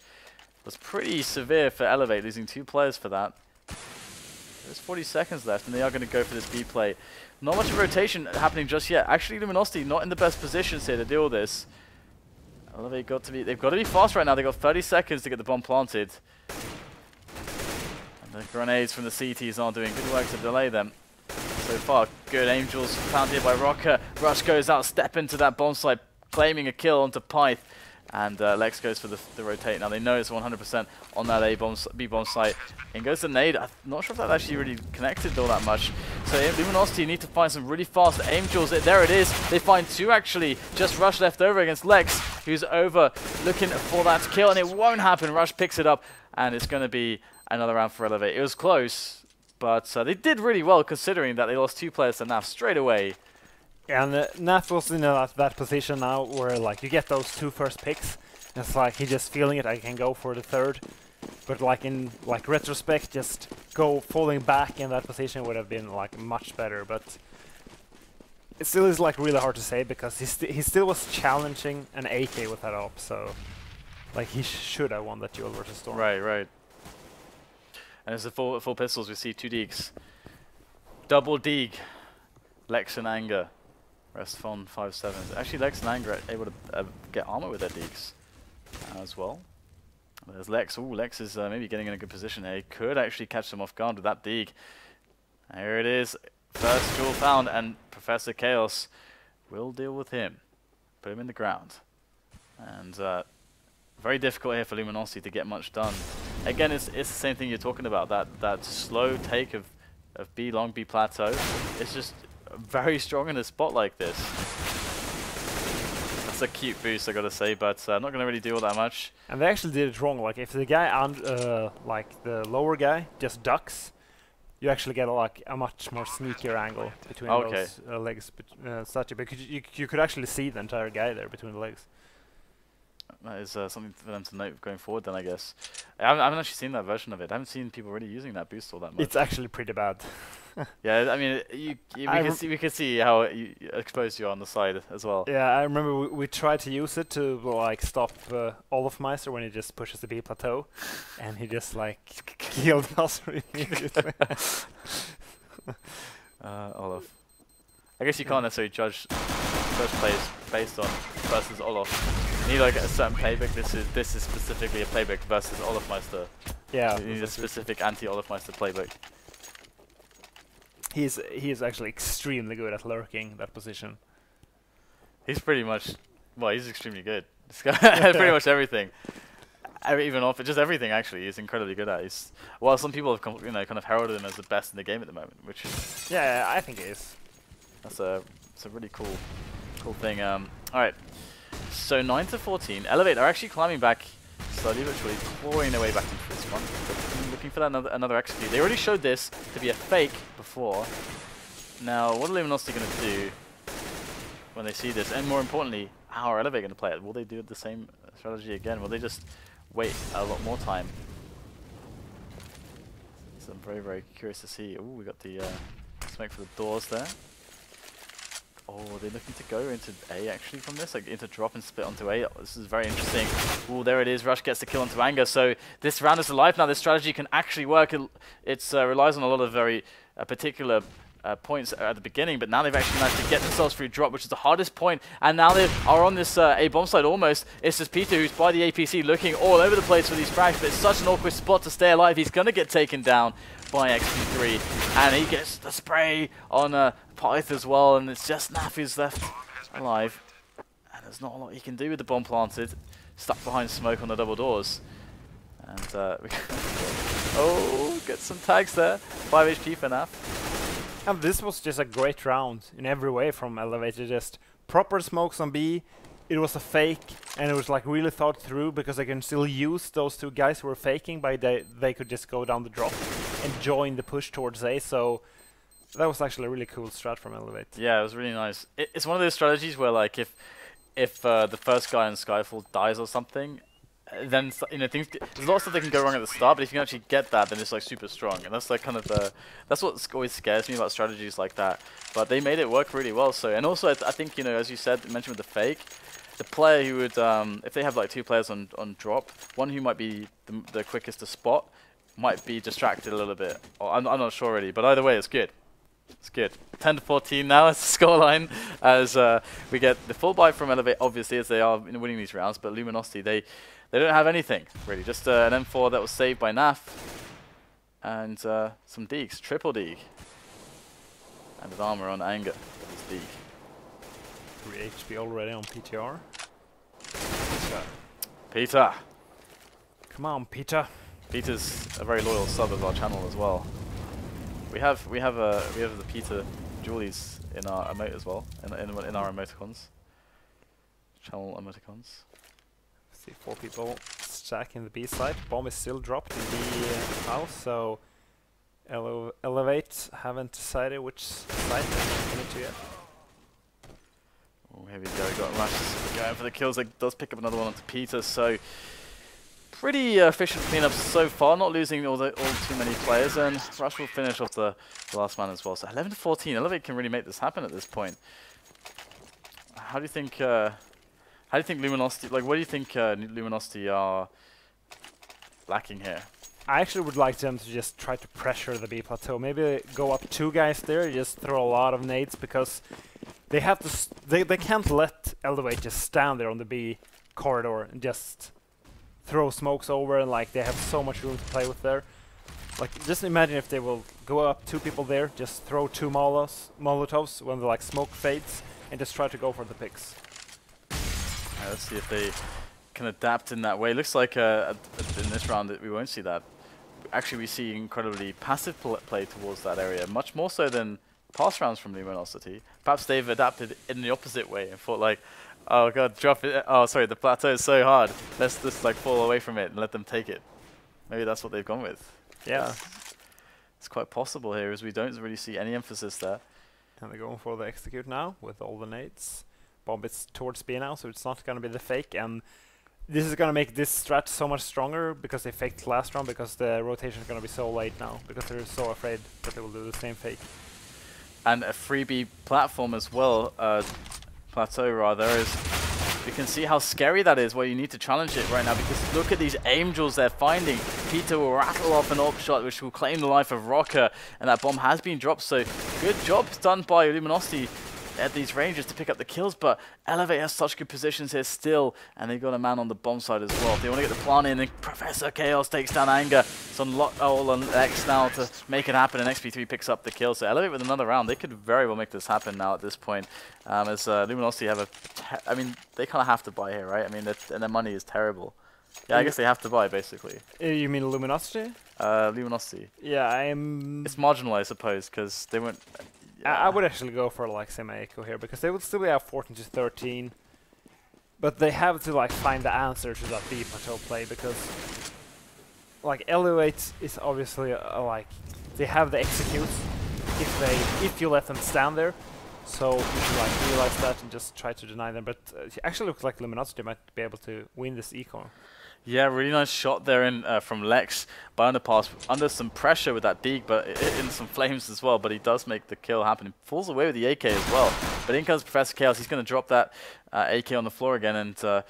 was pretty severe for eLevate, losing 2 players for that. There's 40 seconds left, and they are going to go for this B play. Not much rotation happening just yet. Actually, Luminosity not in the best positions here to deal with this. They've got to be fast right now. They've got 30 seconds to get the bomb planted. And the grenades from the CTs aren't doing good work to delay them. So far, good. Angels found here by roca. Rush goes out, step into that bomb site, claiming a kill onto pyth. And LeX goes for the rotate. Now they know it's 100% on that B bomb site. In goes the nade. I'm not sure if that actually really connected all that much. So Luminosity need to find some really fast Angels. There it is. They find 2 actually. Just Rush left over against LeX, who's over looking for that kill, and it won't happen. Rush picks it up, and it's going to be another round for eLevate. It was close, but they did really well considering that they lost 2 players to NAF straight away. And NAF was in that position now where like you get those 2 first picks. And it's like he's just feeling it. I can go for the 3rd, but like in retrospect, just falling back in that position would have been like much better. But it still is like really hard to say, because he still was challenging an AK with that op. So like he should have won that duel versus Storm. Right. And it's a full pistols. We see 2 deeks, double deeg, LeX and Anger. Rest on 5-7s. Actually, LeX and Anger are able to get armor with their deeks as well. There's LeX. Ooh, LeX is maybe getting in a good position here. He could actually catch them off guard with that deeg. There it is. First jewel found, and Professor Chaos will deal with him. Put him in the ground. And very difficult here for Luminosity to get much done. Again, it's the same thing you're talking about. That slow take of B long, B plateau. It's just very strong in a spot like this. That's a cute boost, I gotta say, but not gonna really do all that much. And they actually did it wrong. Like if the guy like the lower guy just ducks, you actually get like a much more sneakier angle between those legs. Such a because you could actually see the entire guy there between the legs. That is something for them to note going forward then, I guess. I haven't actually seen that version of it. I haven't seen people really using that boost all that much. It's actually pretty bad. Yeah, I mean, we can see how exposed you are on the side as well. Yeah, I remember we tried to use it to like stop Olofmeister when he just pushes the B plateau, and he just like killed us immediately. Olof. I guess you can't necessarily judge plays based on versus Olof. You need like a certain playbook. This is specifically a playbook versus Olofmeister. Yeah, you need a specific anti-Olofmeister playbook. He is actually extremely good at lurking that position. He's pretty much, well, he's extremely good. This guy has pretty much everything. Even off, just everything actually, he's incredibly good at. Well, some people have kind of heralded him as the best in the game at the moment, which is, yeah, I think he is. It's a really cool thing. All right, so 9 to 14. eLevate are actually climbing back slowly but surely, clawing their way back into this one. Looking for that another XP. They already showed this to be a fake before. Now, what are Luminosity going to do when they see this? And more importantly, how are eLevate going to play it? Will they do the same strategy again? Will they just wait a lot more time? So I'm very, very curious to see. Oh, we got the smoke for the doors there. Oh, are they looking to go into A actually from this? Like into drop and split onto A? Oh, this is very interesting. Oh, there it is. Rush gets the kill onto Anger. So this round is alive now. This strategy can actually work. It relies on a lot of very particular points at the beginning, but now they've actually managed to get themselves through drop, which is the hardest point. And now they are on this A bomb side almost. It's just Peter who's by the APC looking all over the place for these frags, but it's such an awkward spot to stay alive. He's going to get taken down by Xp3, and he gets the spray on pyth as well, and it's just NAF who's left alive. And there's not a lot he can do with the bomb planted, stuck behind smoke on the double doors. And oh, get some tags there. 5 HP for NAF. And this was just a great round in every way from eLevate. Just proper smokes on B. It was a fake, and it was like really thought through because they can still use those two guys who were faking, but they could just go down the drop and join the push towards A. So that was actually a really cool strat from eLevate. Yeah, it was really nice. It's one of those strategies where like if the first guy in Skyfall dies or something, then things there's a lot of stuff that can go wrong at the start, but if you can actually get that, then it's like super strong, and that's like kind of that's what always scares me about strategies like that. But they made it work really well. So, and also I think as you said, mentioned with the fake, the player who would if they have like two players on drop, one who might be the quickest to spot might be distracted a little bit. Or I'm not sure really, but either way, it's good. It's good. 10 to 14 now is the scoreline as we get the full buy from eLevate, obviously, as they are winning these rounds, but Luminosity, they don't have anything, really. Just an M4 that was saved by NAF and some Deegs, triple Deeg. And with armor on Anger, that is Deeg. 3 HP already on PTR. Peter. Come on, Peter. Peter's a very loyal sub of our channel as well. We have the Peter Julies in our emote as well, in our emoticons. Channel emoticons. See 4 people stacking the B side. Bomb is still dropped in the house, so eLevate haven't decided which side they're going to yet. Oh, here we go. Got Rush going for the kills. Like, does pick up another one onto Peter. So pretty efficient cleanup so far. Not losing all too many players, and Rush will finish off the last man as well. So 11 to 14. eLevate can really make this happen at this point. How do you think? How do you think Luminosity? Like, what do you think Luminosity are lacking here? I actually would like them to just try to pressure the B plateau. Maybe go up 2 guys there, just throw a lot of nades, because they have to. They can't let eLevate just stand there on the B corridor and just throw smokes over, and like they have so much room to play with there. Like, just imagine if they will go up 2 people there, just throw 2 molotovs when the like smoke fades, and just try to go for the picks. Let's see if they can adapt in that way. Looks like in this round that we won't see that. Actually, we see incredibly passive play towards that area, much more so than past rounds from Luminosity. Perhaps they've adapted in the opposite way and thought like, oh god, drop it. Oh, sorry, the plateau is so hard. Let's just like fall away from it and let them take it. Maybe that's what they've gone with. Yeah. It's quite possible here, as we don't really see any emphasis there. And they're going for the execute now with all the nades. Bomb is towards B now, so it's not going to be the fake. And this is gonna make this strat so much stronger because they faked last round, because the rotation is gonna be so late now, because they're so afraid that they will do the same fake. And a freebie platform as well, plateau rather, is you can see how scary that is, where you need to challenge it right now, because look at these angels they're finding. Peter will rattle off an AWP shot which will claim the life of roca, and that bomb has been dropped, so good job done by Luminosity at these ranges to pick up the kills, but eLevate has such good positions here still, and they've got a man on the bomb side as well. If they want to get the plant in, then Professor Chaos takes down Anger. It's on all on X now to make it happen, and Xp3 picks up the kill. So eLevate with another round, they could very well make this happen now at this point. As Luminosity have I mean, they kind of have to buy here, right? I mean, and their money is terrible. Yeah, I guess they have to buy, basically. You mean Luminosity? Luminosity. Yeah, It's marginal, I suppose, because they won't... I would actually go for like semi-echo here, because they would still be at 14 to 13, but they have to like find the answer to that B plateau play, because like eLevate is obviously like they have the executes if you let them stand there, so you should like realize that and just try to deny them. But it actually looks like Luminosity might be able to win this eco. Yeah, really nice shot there from LeX by underpass, under some pressure with that Deeg, but in some flames as well. But he does make the kill happen. He falls away with the AK as well. But in comes Professor Chaos. He's going to drop that AK on the floor again. And this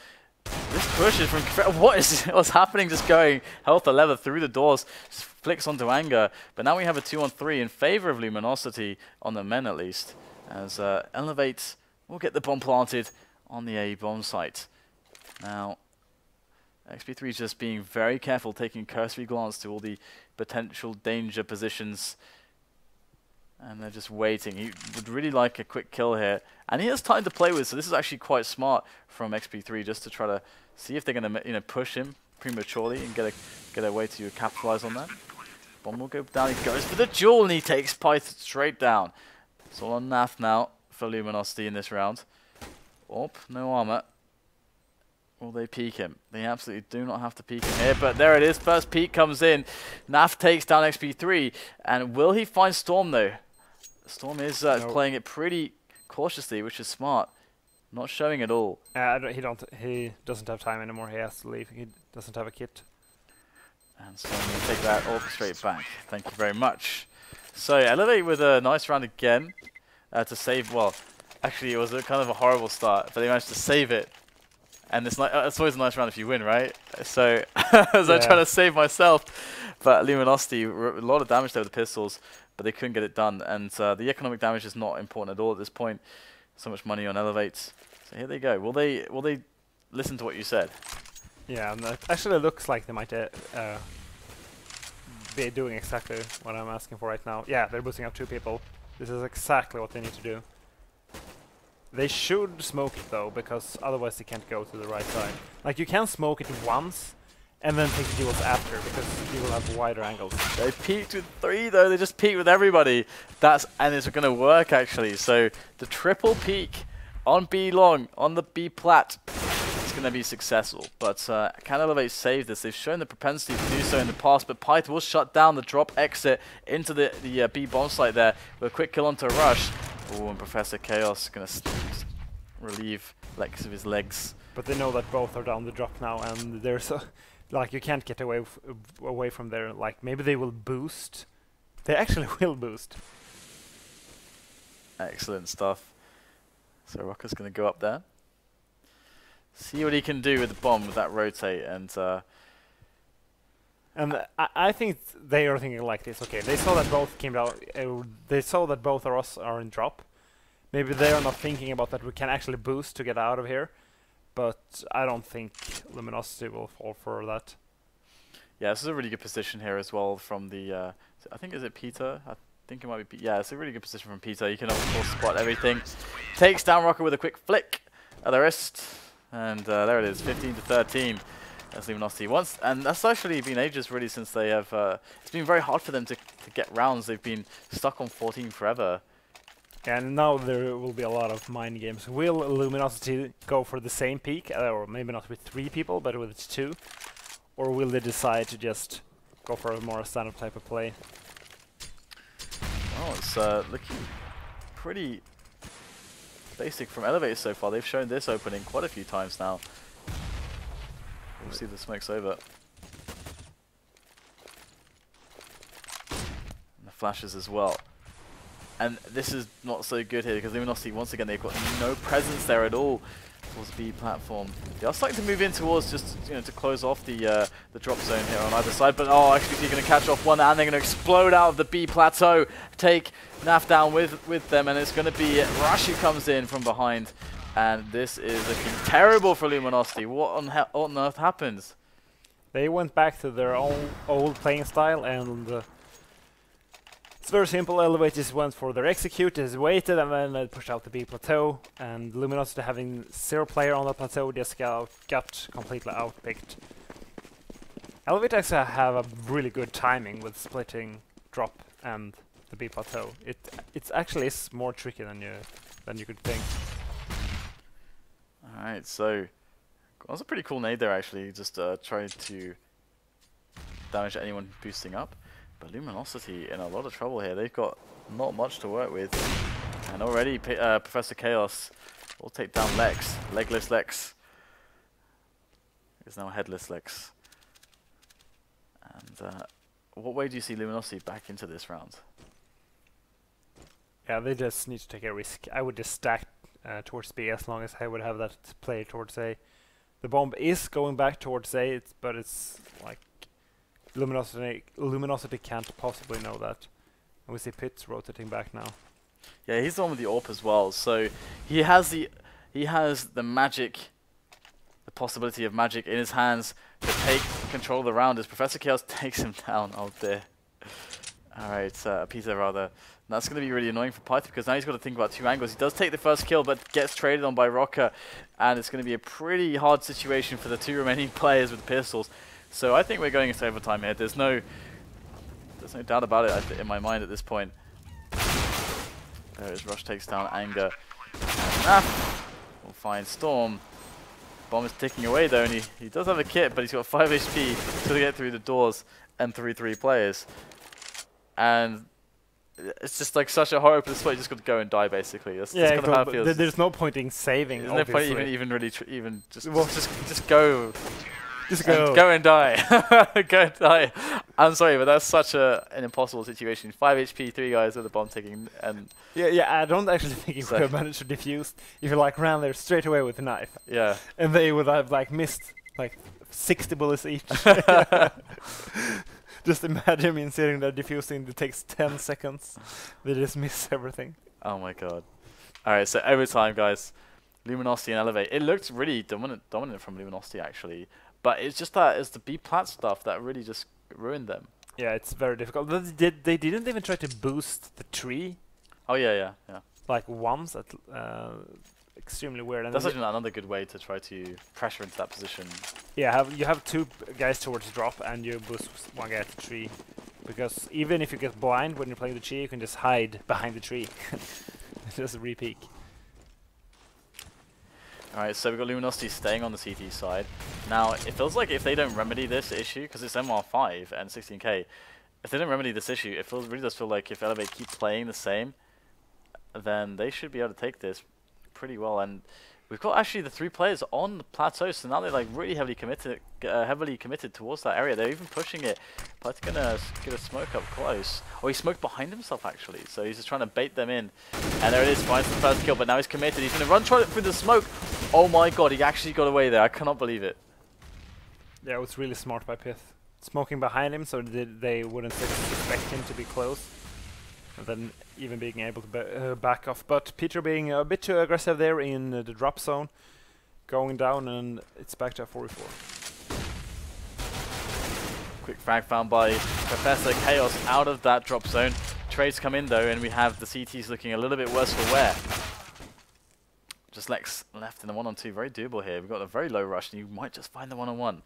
push is from... what's happening? Just going health 11 through the doors. Just flicks onto Anger. But now we have a 2-on-3 in favor of Luminosity, on the men at least. As eLevate will get the bomb planted on the A bomb site. Now... Xp3 is just being very careful, taking a cursory glance to all the potential danger positions. And they're just waiting. He would really like a quick kill here. And he has time to play with, so this is actually quite smart from Xp3, just to try to see if they're going to push him prematurely and get a way to capitalize on that. Bomb will go down, he goes for the duel, and he takes pyth straight down. It's all on NAF now for Luminosity in this round. No armor. Will they peek him? They absolutely do not have to peek him here, but there it is. First peek comes in. NAF takes down Xp3, and will he find Storm though? Storm is playing it pretty cautiously, which is smart. Not showing at all. He doesn't have time anymore. He has to leave. He doesn't have a kit. And Storm will take that orchestrate back. Thank you very much. So eLevate with a nice round again to save. Well, actually it was kind of a horrible start, but they managed to save it. And it's always a nice round if you win, right? So as I'm trying to save myself, but Luminosity, a lot of damage there with the pistols, but they couldn't get it done. And the economic damage is not important at all at this point. So much money on eLevate. So here they go. Will they listen to what you said? Yeah, and it actually looks like they might be doing exactly what I'm asking for right now. Yeah, they're boosting up 2 people. This is exactly what they need to do. They should smoke it though, because otherwise they can't go to the right side. Like, you can smoke it once and then take the duels after, because you will have wider angles. They peeked with 3 though, they just peeked with everybody. And it's going to work actually. So the triple peek on B long, on the B plat, is going to be successful. But can eLevate save this? They've shown the propensity to do so in the past, but pyth will shut down the drop exit into the B bomb site there with a quick kill onto Rush. Oh, and Professor Chaos going to relieve LeX of his legs. But they know that both are down the drop now, and there's like, you can't get away from there. Like, maybe they will boost. They actually will boost. Excellent stuff. So roca's going to go up there. See what he can do with the bomb with that rotate, and I think they are thinking like this. Okay, they saw that both came down. They saw that both of us are in drop. Maybe they are not thinking about that we can actually boost to get out of here. But I don't think Luminosity will fall for that. Yeah, this is a really good position here as well from the... I think, is it Peter? I think it might be... Yeah, it's a really good position from Peter. You can of course spot everything. Takes down roca with a quick flick of the wrist. And there it is, 15 to 13. As Luminosity wants, and that's actually been ages really since they have. It's been very hard for them to get rounds. They've been stuck on 14 forever. And now there will be a lot of mind games. Will Luminosity go for the same peak, or maybe not with 3 people, but with 2, or will they decide to just go for a more standard type of play? Oh, it's looking pretty basic from eLevate so far. They've shown this opening quite a few times now. We'll see the smoke's over. And the flashes as well. And this is not so good here because Luminosity, once again, they've got no presence there at all towards the B platform. They are starting to move in towards just, you know, to close off the drop zone here on either side. But oh, actually, they're going to catch off one and they're going to explode out of the B plateau, take NAF down with them, and it's going to be Rush who comes in from behind. And this is looking terrible for Luminosity. What on earth happens? They went back to their old playing style, and it's very simple. eLevate just went for their execute, just waited, and then they pushed out the B plateau. And Luminosity, having 0 player on the plateau, just got completely outpicked. eLevate actually have a really good timing with splitting drop and the B plateau. It actually is more tricky than you could think. All right, so that was a pretty cool nade there actually. Just trying to damage anyone boosting up. But Luminosity in a lot of trouble here. They've got not much to work with. And already Professor Chaos will take down LeX. Legless LeX. Is now headless LeX. And what way do you see Luminosity back into this round? Yeah, they just need to take a risk. I would just stack towards B as long as I would have that play towards A. The bomb is going back towards A, but it's like Luminosity can't possibly know that. And we see pyth rotating back now. Yeah, he's the one with the AWP as well. So he has the magic, the possibility of magic in his hands to take control of the round as Professor Chaos takes him down. Oh dear. Alright, pyth rather. And that's going to be really annoying for pyth because now he's got to think about 2 angles. He does take the first kill, but gets traded on by roca, and it's going to be a pretty hard situation for the 2 remaining players with pistols. So I think we're going into overtime here. There's no doubt about it in my mind at this point. There is Rush takes down Anger. We'll find Storm. Bomb is ticking away though, and he does have a kit, but he's got 5 HP to get through the doors and 3 players. And it's just like such a hopeless spot. You just got to go and die basically. That's kind of how it feels. There's no point in saving. There's no point just go. Just go. Go and die. Go and die. I'm sorry, but that's such an impossible situation. 5 HP, 3 guys with a bomb ticking, and yeah. I don't actually think you could have managed to defuse if you like ran there straight away with a knife. Yeah. And they would have like missed like 60 bullets each. Just imagine me sitting there defusing. It takes 10 seconds. They just miss everything. Oh my god. All right, so overtime, guys. Luminosity and eLevate. It looked really dominant from Luminosity actually. But it's just that it's the B plat stuff that really just ruined them. Yeah, it's very difficult. They didn't even try to boost the tree. Oh yeah. Like once, extremely weird. And that's actually another good way to try to pressure into that position. Yeah, you have 2 guys towards drop, and you boost 1 guy at the tree. Because even if you get blind when you're playing the tree, you can just hide behind the tree. Just re-peek. Alright, so we've got Luminosity staying on the CT side. Now, it feels like if they don't remedy this issue, because it's MR5 and 16k, if they don't remedy this issue, it really does feel like if eLevate keep playing the same, then they should be able to take this pretty well. And we've got actually the 3 players on the plateau, so now they're like really heavily committed towards that area. They're even pushing it. Pyth's gonna get a smoke up close. Oh, he smoked behind himself actually, so he's just trying to bait them in. And there it is, finds the first kill, but now he's committed. He's gonna run through the smoke. Oh my god, he actually got away there. I cannot believe it. Yeah, it was really smart by pyth. Smoking behind him so they wouldn't expect him to be close. And then even being able to back off. But Peter being a bit too aggressive there in the drop zone. Going down, and it's back to 44. Quick frag found by Professor Chaos out of that drop zone. Trades come in though, and we have the CTs looking a little bit worse for wear. Just LeX left in the 1-on-2. Very doable here. We've got a very low rush, and you might just find the 1-on-1.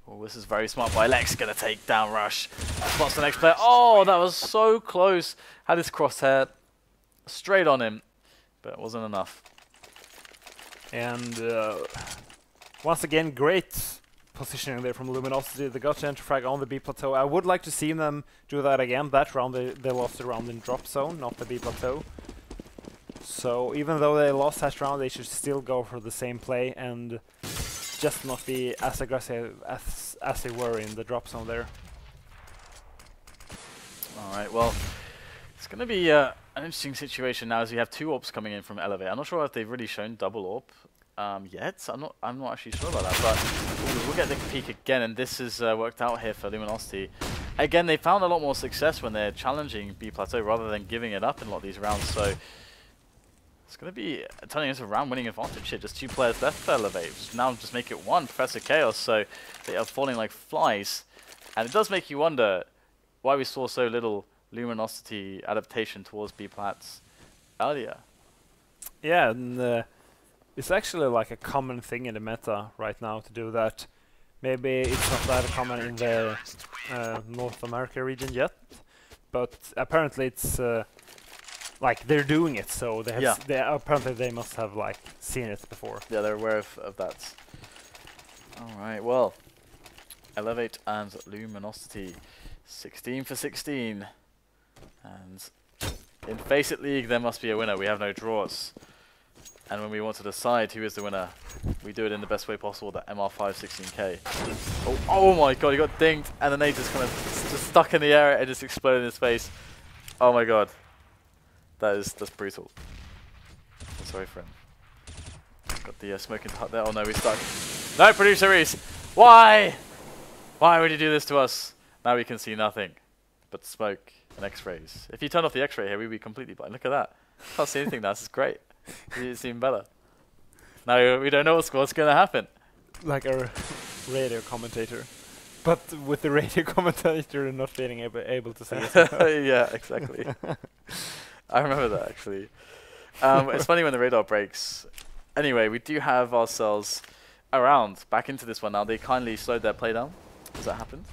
Oh, this is very smart by LeX. Gonna take down Rush. Spots the next player. Oh, that was so close. Had his crosshair straight on him, but it wasn't enough. And once again, great positioning there from Luminosity. They got to enter frag on the B plateau. I would like to see them do that again. That round they lost the round in drop zone, not the B plateau. So even though they lost that round, they should still go for the same play and just not be as aggressive as they were in the drop zone there. Alright, well, it's going to be an interesting situation now as we have 2 AWPs coming in from eLevate. I'm not sure if they've really shown double AWP yet. I'm not actually sure about that, but we'll get the peek again, and this has worked out here for Luminosity. Again, they found a lot more success when they're challenging B Plateau rather than giving it up in a lot of these rounds, so it's going to be turning into a round-winning advantage here. Just 2 players left for eLevate. Now just make it 1, Professor Chaos, so they are falling like flies. And it does make you wonder why we saw so little Luminosity adaptation towards B-Plats earlier. Yeah, and it's actually like a common thing in the meta right now to do that. Maybe it's not that common in the North America region yet, but apparently it's like they're doing it, so they have apparently they must have like seen it before. Yeah, they're aware of that. Alright, well, eLevate and Luminosity 16 for 16, and in FACEIT League there must be a winner. We have no draws, and when we want to decide who is the winner, we do it in the best way possible, the MR5 16K. Oh my god, he got dinged, and the nade just kind of just stuck in the air and just exploded in his face. Oh my god, that's brutal. Sorry for him. Got the smoking hut there. Oh no, we stuck. No, producer Reese, why? Why would you do this to us? Now we can see nothing but smoke and X-rays. If you turn off the X-ray here, we'd be completely blind. Look at that. Can't see anything now. This is great. It's even better. Now we don't know what's going to happen. Like our radio commentator, but with the radio commentator not being able to see it. Yeah, exactly. I remember that actually. It's funny when the radar breaks. Anyway, we do have ourselves around back into this one now. They kindly slowed their play down as that happened.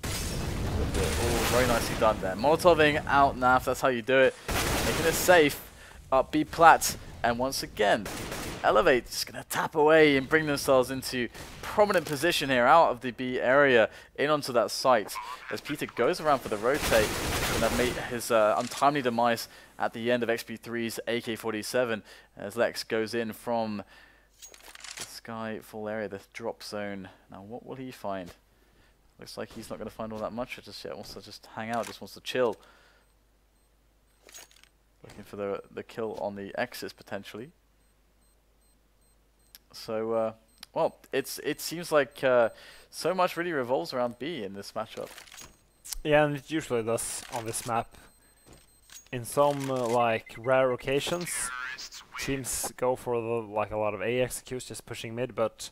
Oh, very nicely done there. Molotoving out NAF, that's how you do it. Making it safe. Up B plat, and once again, eLevate just going to tap away and bring themselves into prominent position here out of the B area in onto that site. As Peter goes around for the rotate, and have made his untimely demise at the end of Xp3's AK-47 as LeX goes in from the sky full area, the drop zone. Now what will he find? Looks like he's not going to find all that much just yet. Wants to just hang out, just wants to chill. Looking for the kill on the X's potentially. So, well, it seems like so much really revolves around B in this matchup. Yeah, and it usually does on this map. In some like rare occasions, teams go for like a lot of A executes, just pushing mid, but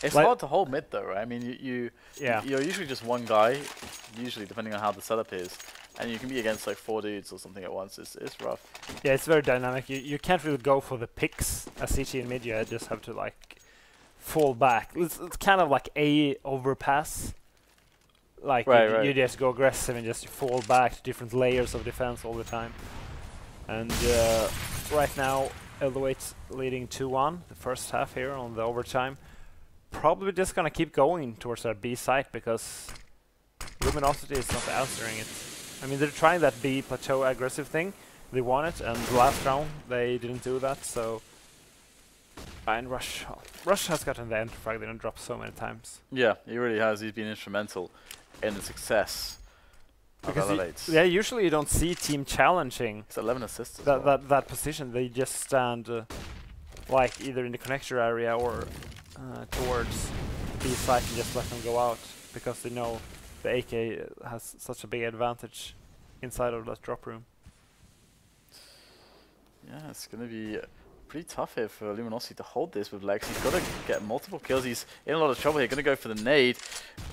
it's hard to hold mid though, right? I mean, you're usually just one guy, usually depending on how the setup is, and you can be against like 4 dudes or something at once. It's rough. Yeah, it's very dynamic. You can't really go for the picks as CT in mid. You just have to like fall back. It's kind of like A overpass. Like you just go aggressive and just fall back to different layers of defense all the time. And right now, eLevate's leading 2-1 the first half here on the overtime. Probably just gonna keep going towards their B site because Luminosity is not answering it. I mean, they're trying that B plateau aggressive thing. They won it, and the last round they didn't do that. So, and Rush has gotten the end frag. They don't drop so many times. Yeah, he really has. He's been instrumental in the success of eLevate. Yeah, usually you don't see team challenging. It's 11 assists. That position. They just stand like either in the connector area or towards B site and just let them go out because they know the AK has such a big advantage inside of that drop room. Yeah, it's going to be pretty tough here for Luminosity to hold this with LeX. He's got to get multiple kills. He's in a lot of trouble here. Going to go for the nade.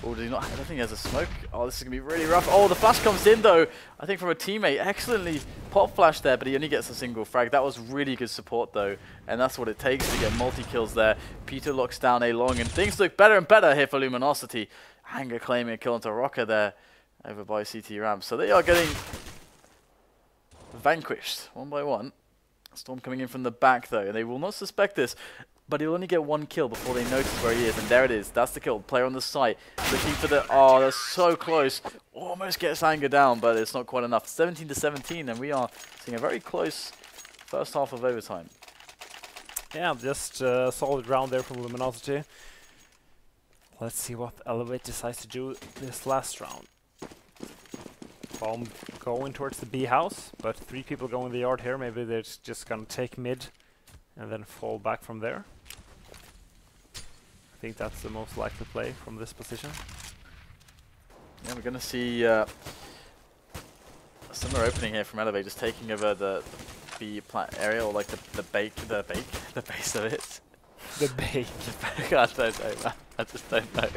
Oh, does he not? I don't think he has a smoke. Oh, this is going to be really rough. Oh, the flash comes in though. I think from a teammate. Excellently pop flash there, but he only gets a single frag. That was really good support though, and that's what it takes to get multi-kills there. Peter locks down A long, and things look better and better here for Luminosity. Hanger claiming a kill onto Roca there over by CT ramp. So they are getting vanquished one by one. Storm coming in from the back though, and they will not suspect this, but he'll only get 1 kill before they notice where he is, and there it is. That's the kill. Player on the site looking for the... Oh, that's so close. Almost gets Hanger down, but it's not quite enough. 17 to 17, and we are seeing a very close first half of overtime. Yeah, just solid round there from Luminosity. Let's see what eLevate decides to do this last round. Bomb going towards the B house, but 3 people go in the yard here. Maybe they're just gonna take mid and then fall back from there. I think that's the most likely play from this position. Yeah, we're gonna see a similar opening here from eLevate, just taking over the B plant area, or like the base of it. The bake. I don't know, man. I just don't know.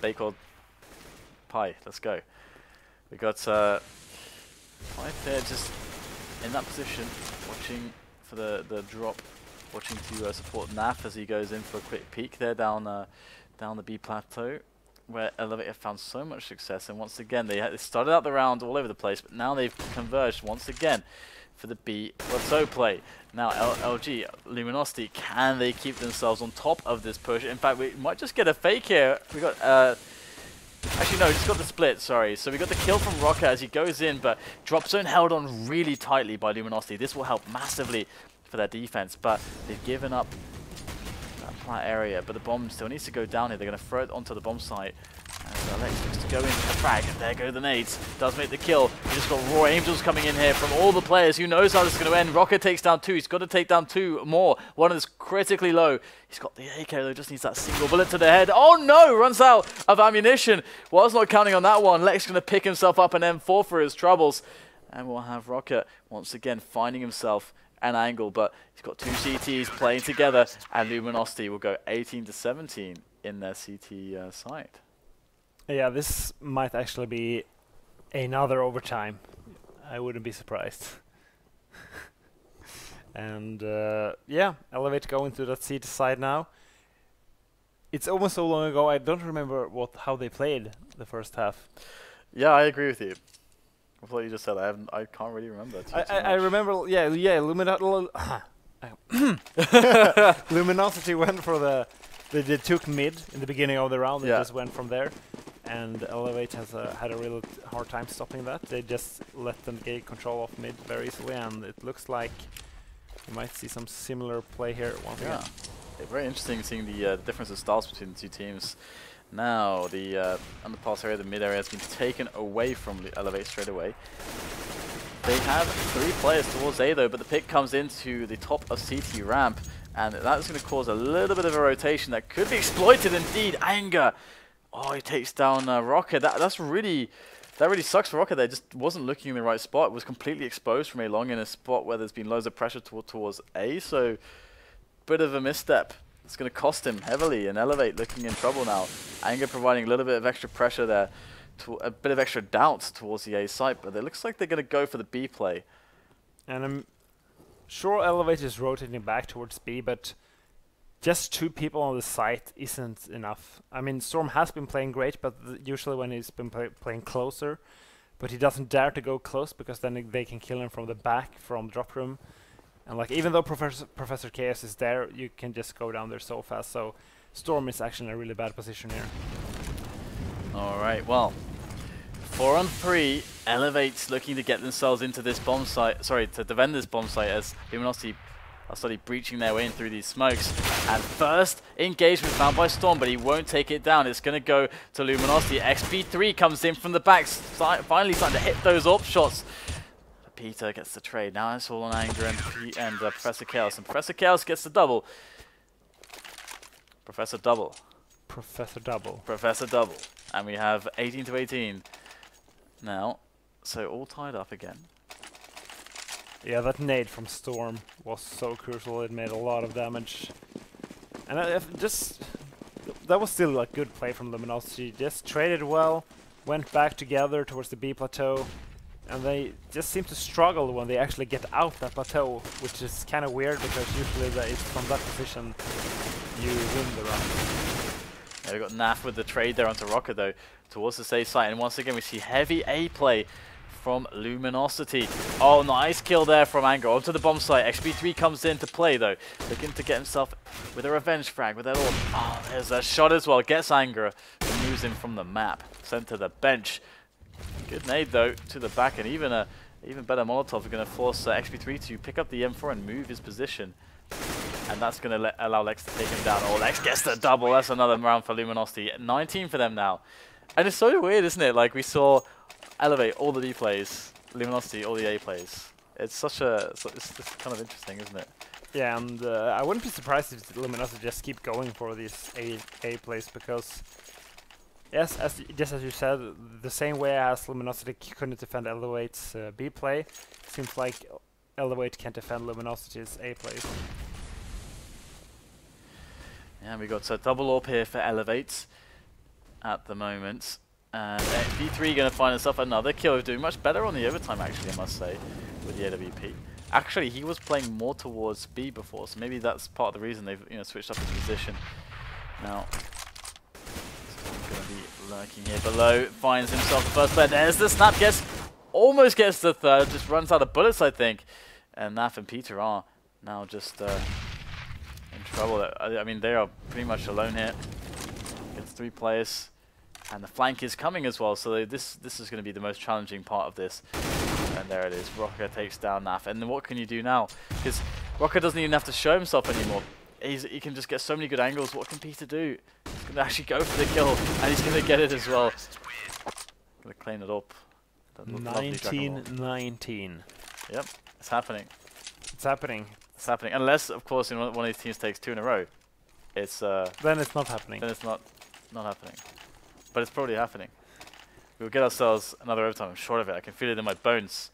Bake or pie, let's go. We got pyth there just in that position, watching for the drop, watching to support NAF as he goes in for a quick peek there down the B plateau, where eLevate have found so much success. And once again, they started out the round all over the place, but now they've converged once again for the B plateau play. Now LG, Luminosity, can they keep themselves on top of this push? In fact, we might just get a fake here. We got, actually no, just got the split, sorry. So we got the kill from roca as he goes in, but drop zone held on really tightly by Luminosity. This will help massively for their defense, but they've given up that plant area, but the bomb still needs to go down here. They're going to throw it onto the bomb site. And LeX looks to go in for the frag, and there go the nades. Does make the kill. We just got raw angels coming in here from all the players. Who knows how this is going to end? roca takes down 2. He's got to take down 2 more. One is critically low. He's got the AK though, just needs that single bullet to the head. Oh no! Runs out of ammunition. Was not counting on that one. LeX going to pick himself up an M4 for his troubles. And we'll have roca once again finding himself an angle, but he's got 2 CTs playing together, and Luminosity will go 18-17 in their CT site. Yeah, this might actually be another overtime. I wouldn't be surprised. And yeah, eLevate going to that CT side now. It's almost so long ago, I don't remember how they played the first half. Yeah, I agree with you. With what you just said, I can't really remember. I remember, yeah, Luminosity went for they took mid in the beginning of the round. They just went from there, and eLevate has had a real hard time stopping that. They just let them gain control of mid very easily, and it looks like you might see some similar play here once again. Yeah, very interesting seeing the difference of styles between the 2 teams. Now the underpass area, the mid area, has been taken away from eLevate straight away. They have 3 players towards A though, but the pick comes into the top of CT ramp, and that's going to cause a little bit of a rotation that could be exploited indeed. Anger. Oh, he takes down roca. That really sucks for roca. They just wasn't looking in the right spot. It was completely exposed from A long in a spot where there's been loads of pressure towards A. So, bit of a misstep. It's going to cost him heavily, and eLevate looking in trouble now. Anger providing a little bit of extra pressure there, a bit of extra doubt towards the A site, but it looks like they're going to go for the B play. And I'm sure eLevate is rotating back towards B, but just 2 people on the site isn't enough. I mean, Storm has been playing great, but usually when he's been playing closer, but he doesn't dare to go close because then they can kill him from the back, from drop room. And like, even though Professor Chaos is there, you can just go down there so fast. So Storm is actually in a really bad position here. All right, well, 4 on 3. eLevate's looking to get themselves into this bomb site. Sorry, to defend this bomb site as Luminosity are slowly breaching their way in through these smokes. And first engagement found by Storm, but he won't take it down. It's going to go to Luminosity. Xp3 comes in from the back, finally starting to hit those AWP shots. Peter gets the trade. Now it's all on Anger and Professor Chaos. And Professor Chaos gets the double. Professor Double. Professor Double. Professor Double. And we have 18-18 now. So all tied up again. Yeah, that nade from Storm was so crucial. It made a lot of damage. And that was still a good play from Luminosity. Just traded well, went back together towards the B plateau. And they just seem to struggle when they actually get out that plateau, which is kind of weird because usually it's from that position you win the round. Yeah, we got NAF with the trade there onto roca though, towards the safe site. And once again we see heavy A play from Luminosity. Oh, nice kill there from Anger onto the bomb site. Xp3 comes in to play though, looking to get himself with a revenge frag with that all. Oh, there's a shot as well. Gets Anger, moves him from the map, sent to the bench. Good nade though to the back, and even a Even better, Molotov are going to force Xp3 to pick up the M4 and move his position. And that's going to allow LeX to take him down. Oh, LeX gets the double. That's another round for Luminosity. 19 for them now. And it's so weird, isn't it? Like, we saw eLevate, all the D plays, Luminosity, all the A plays. It's such a... It's just kind of interesting, isn't it? Yeah, and I wouldn't be surprised if Luminosity just keep going for these A plays, because... Yes, just as you said, the same way as Luminosity couldn't defend eLevate's B play, seems like eLevate can't defend Luminosity's A plays. Yeah, we got a double AWP here for eLevate at the moment. And Xp3 going to find himself another kill. Doing much better on the overtime, actually, I must say, with the AWP. Actually, he was playing more towards B before, so maybe that's part of the reason they've switched up his position. Now, going to be lurking here below. Finds himself the first player. There's the snap. Almost gets the third. Just runs out of bullets, I think. And NAF and pyth are now just in trouble. I mean, they are pretty much alone here against 3 players. And the flank is coming as well, so this is going to be the most challenging part of this. And there it is. roca takes down NAF. And then what can you do now? Because roca doesn't even have to show himself anymore. He can just get so many good angles. What can pyth do? He's going to actually go for the kill, and he's going to get it as well. Going to clean it up. 19-19. Yep, it's happening. It's happening. It's happening. Unless, of course, one of these teams takes 2 in a row. It's then it's not happening. Then it's not happening. But it's probably happening. We'll get ourselves another overtime. I'm sure of it. I can feel it in my bones.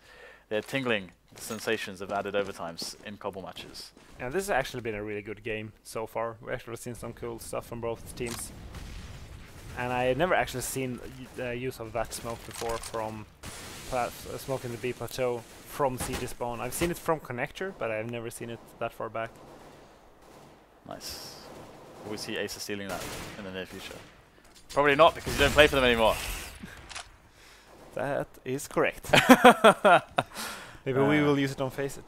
They're tingling. The sensations of added overtimes in Cobble matches. Yeah, this has actually been a really good game so far. We've actually seen some cool stuff from both teams. And I had never actually seen use of that smoke before from smoke in the B plateau from CG spawn. I've seen it from connector, but I've never seen it that far back. Nice. Will we see Acer stealing that in the near future? Probably not, because you don't play for them anymore. That is correct. Maybe we will use it on FACEIT.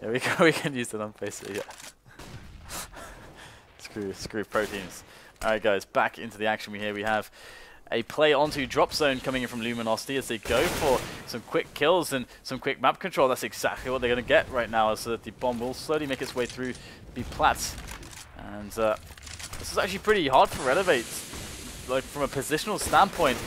Yeah, we can use it on FACEIT, yeah. Screw pro teams. Alright guys, back into the action here. We have a play onto drop zone coming in from Luminosity as they go for some quick kills and some quick map control. That's exactly what they're going to get right now, as the bomb will slowly make its way through the plats. And this is actually pretty hard for eLevate. Like, from a positional standpoint,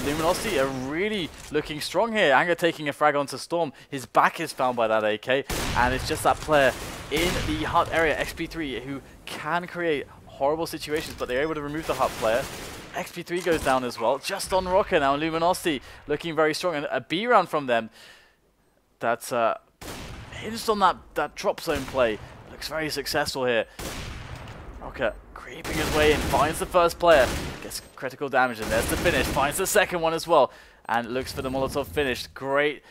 Luminosity are really looking strong here. Anger taking a frag onto Storm. His back is found by that AK, and it's just that player in the hut area, Xp3, who can create horrible situations, but they're able to remove the hut player. Xp3 goes down as well, just on roca now. Luminosity looking very strong, and a B round from them that's hinged on that drop zone play. Looks very successful here. roca creeping his way in, finds the first player, gets critical damage, and there's the finish, finds the second one as well, and looks for the Molotov finish. Great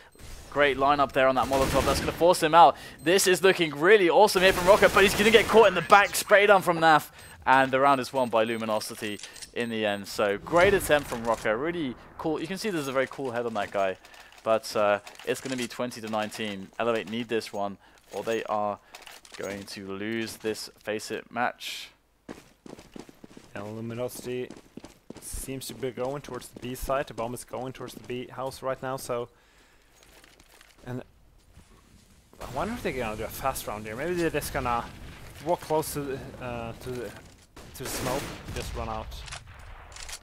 lineup there on that Molotov. That's going to force him out. This is looking really awesome here from roca, but he's going to get caught in the back, sprayed on from NAF, and the round is won by Luminosity in the end. So great attempt from roca, really cool. You can see there's a very cool head on that guy, but it's going to be 20-19. eLevate need this one, or they are going to lose this FACEIT match. And Luminosity seems to be going towards the B side. The bomb is going towards the B house right now, so... And I wonder if they're gonna do a fast round here. Maybe they're just gonna walk close to the smoke, just run out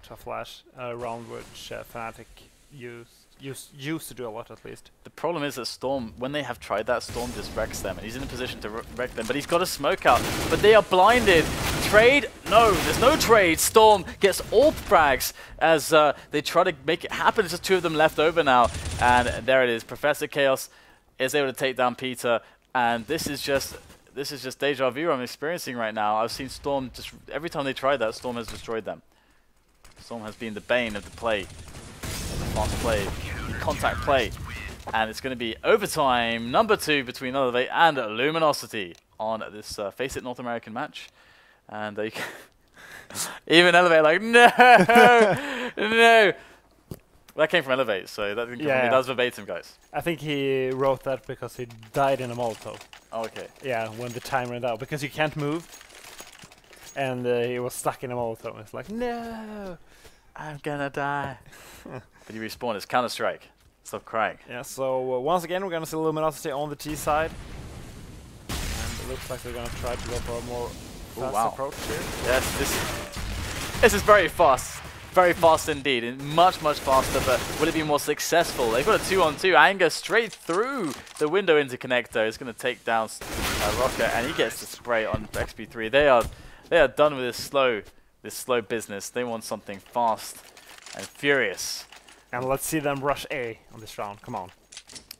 to a flash. A round which Fnatic used to do a lot, at least. The problem is that Storm, when they have tried that, Storm just wrecks them, and he's in a position to wreck them, but he's got a smoke out, but they are blinded. Trade? No, there's no trade. Storm gets all frags as they try to make it happen. There's just 2 of them left over now, and there it is. Professor Chaos is able to take down pyth, and this is just deja vu I'm experiencing right now. I've seen Storm just, every time they tried that, Storm has destroyed them. Storm has been the bane of the play, of the fast play, the contact play, and it's going to be overtime number 2 between eLevate and Luminosity on this FACEIT North American match. And they even eLevate like, no, no. That came from eLevate, so that didn't come from me. That was verbatim, guys. I think he wrote that because he died in a Molotov. Oh, okay. Yeah, when the time ran out, because you can't move, and he was stuck in a Molotov. It's like, no, I'm gonna die. But you respawn. It's Counter-Strike. Stop crying. Yeah, so once again, we're going to see Luminosity on the T side. And it looks like they're going to try to go for a more fast approach here. Yes, this is very fast. Very fast indeed, and much faster, but will it be more successful? They've got a 2-on-2. Anger straight through the window into connector. Is going to take down roca, and he gets the spray on Xp3. They are done with this slow business. They want something fast and furious. And let's see them rush A on this round. Come on,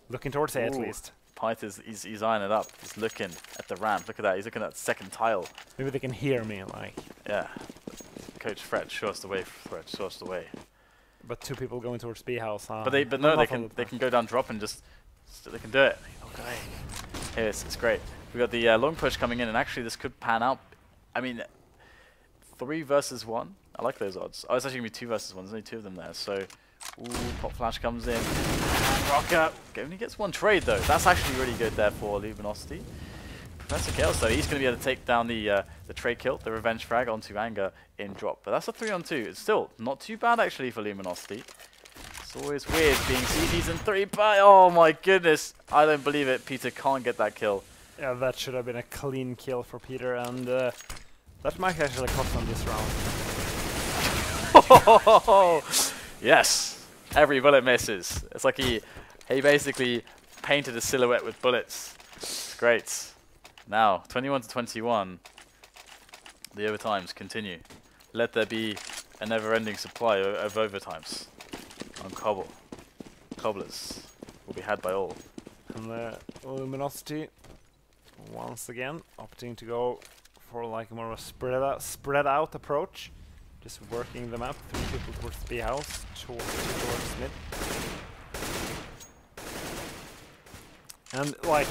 looking towards A at least. pyth he's eyeing it up. He's looking at the ramp. Look at that. He's looking at that second tile. Maybe they can hear me, like. Yeah. Coach Fred, show us the way. Fred, show us the way. But two people going towards B house. But they can go down drop and just they can do it. Okay. Here it's great. We got the long push coming in, and actually this could pan out. I mean, 3 versus 1. I like those odds. Oh, it's actually gonna be 2 versus 1. There's only 2 of them there. So, ooh, pop flash comes in. And roca only gets 1 trade though. That's actually really good there for Luminosity. Professor Chaos though, he's going to be able to take down the trade kill, the revenge frag onto Anger in drop. But that's a 3-on-2. It's still not too bad actually for Luminosity. It's always weird being CTs in 3, but oh my goodness, I don't believe it. Peter can't get that kill. Yeah, that should have been a clean kill for Peter, and that might actually cost him this round. Yes, every bullet misses. It's like he basically painted a silhouette with bullets. It's great. Now, 21-21, the overtimes continue. Let there be a never-ending supply of overtimes on Cobble. Cobblers will be had by all. And Luminosity, once again, opting to go for like more of a spread out approach. Just working the map, 3 people towards B house, towards mid. And like,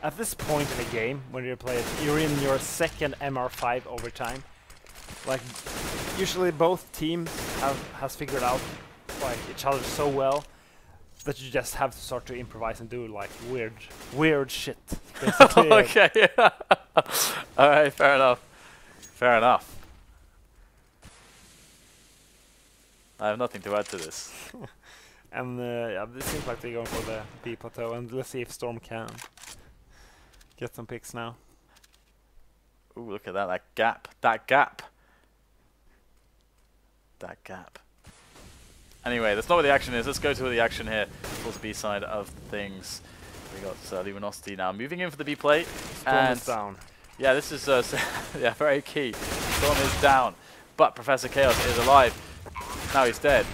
at this point in the game, when you play it, you're in your second MR5 overtime. Like, usually both teams has figured out like each other so well that you just have to start to improvise and do like weird shit. Basically. Okay, yeah. All right, fair enough. Fair enough. I have nothing to add to this. And yeah, this seems like they're going for the B plateau, and let's see if Storm can get some picks now. Ooh, look at that! That gap! That gap! That gap! Anyway, that's not where the action is. Let's go to the action here towards the B side of things. We got Luminosity now moving in for the B play. Storm is down. Yeah, this is yeah, very key. Storm is down, but Professor Chaos is alive. Now he's dead.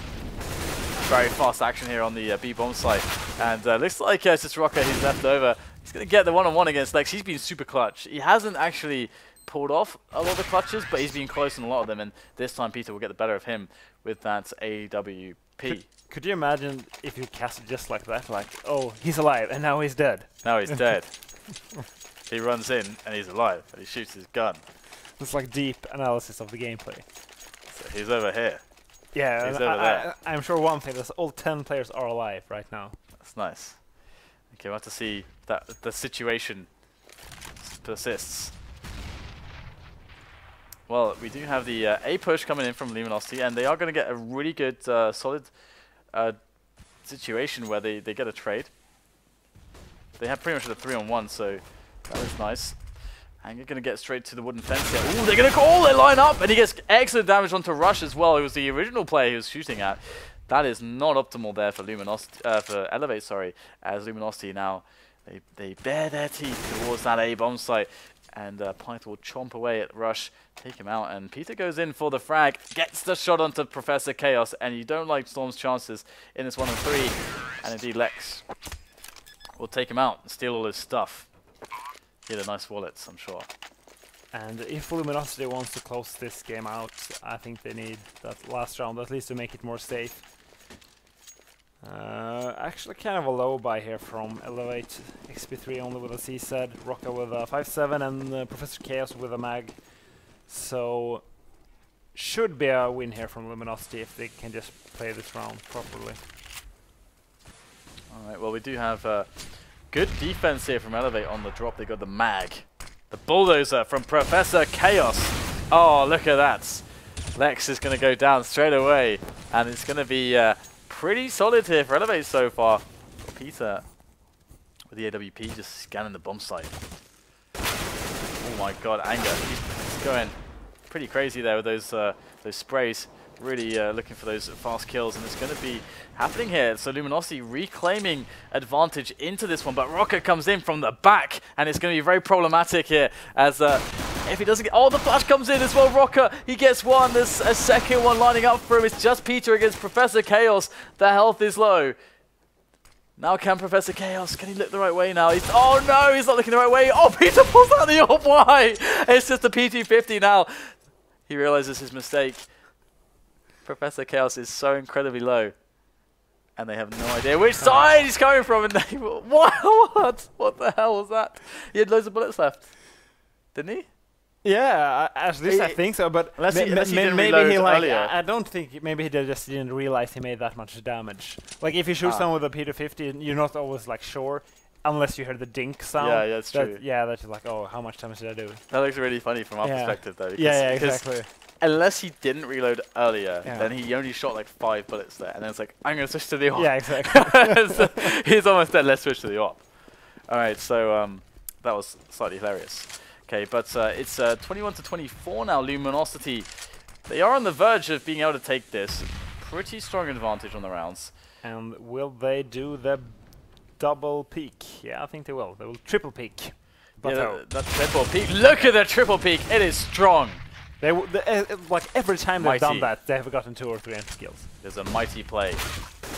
Very fast action here on the B bomb site, and looks like it's just roca who's left over. He's going to get the one-on-one against LeX. He's been super clutch. He hasn't actually pulled off a lot of the clutches, but he's been close in a lot of them, and this time Peter will get the better of him with that AWP. Could you imagine if you cast it just like that? Like, oh, he's alive, and now he's dead. Now he's dead. He runs in, and he's alive, and he shoots his gun. It's like deep analysis of the gameplay. So he's over here. Yeah, he's over there. I'm sure one thing is all 10 players are alive right now. That's nice. Okay, we'll have to see that the situation persists. Well, we do have the A push coming in from Luminosity, and they are going to get a really good, solid situation where they get a trade. They have pretty much a 3-on-1, so that is nice. And you're going to get straight to the wooden fence here. Ooh, they're going to call, they line up, and he gets excellent damage onto Rush as well. It was the original player he was shooting at. That is not optimal there for Luminosity, for eLevate, sorry, as Luminosity now, they bare their teeth towards that A bomb site. And pyth will chomp away at Rush, take him out, and Peter goes in for the frag, gets the shot onto Professor Chaos, and you don't like Storm's chances in this 1-on-3, and indeed LeX will take him out and steal all his stuff. He had a nice wallet, I'm sure. And if Luminosity wants to close this game out, I think they need that last round, at least to make it more safe. Actually kind of a low buy here from eLevate. Xp3 only with a C-Sed, roca with a 5-7, and Professor Chaos with a mag. So, should be a win here from Luminosity if they can just play this round properly. Alright, well we do have good defense here from eLevate on the drop. They got the mag. The bulldozer from Professor Chaos. Oh, look at that. LeX is going to go down straight away, and it's going to be pretty solid here for eLevate so far. Peter with the AWP just scanning the bomb site. Oh my god, Anger. He's going pretty crazy there with those sprays. Really looking for those fast kills, and it's going to be happening here. So Luminosity reclaiming advantage into this one, but roca comes in from the back, and it's going to be very problematic here as if he doesn't get... Oh, the flash comes in as well, roca. He gets one. There's a second one lining up for him. It's just Peter against Professor Chaos. The health is low. Now can Professor Chaos, can he look the right way now? Oh no, he's not looking the right way. Oh, Peter pulls out the AWP. Why? It's just a PT50 now. He realizes his mistake. Professor Chaos is so incredibly low, and they have no idea which side he's coming from. And they, what the hell was that? He had loads of bullets left, didn't he? Yeah, at least I think so. But unless he didn't maybe reload he earlier. I don't think maybe he just didn't realize he made that much damage. Like if you shoot someone with a P250, you're not always like sure. Unless you hear the dink sound. Yeah, that's true. Yeah, that's like, oh, how much damage did I do? That looks really funny from our perspective, though. Yeah, exactly. Unless he didn't reload earlier, then he only shot like 5 bullets there, and then it's like, I'm going to switch to the AWP. Yeah, exactly. So he's almost dead, let's switch to the AWP. Alright, so that was slightly hilarious. Okay, but it's 21 to 24 now, Luminosity. They are on the verge of being able to take this. Pretty strong advantage on the rounds. And will they do the double peak? Yeah, I think they will. They will triple peak. But yeah, that triple peak. Look at that triple peak. It is strong. They like every time they've done that, they have gotten 2 or 3 end kills. There's a mighty play.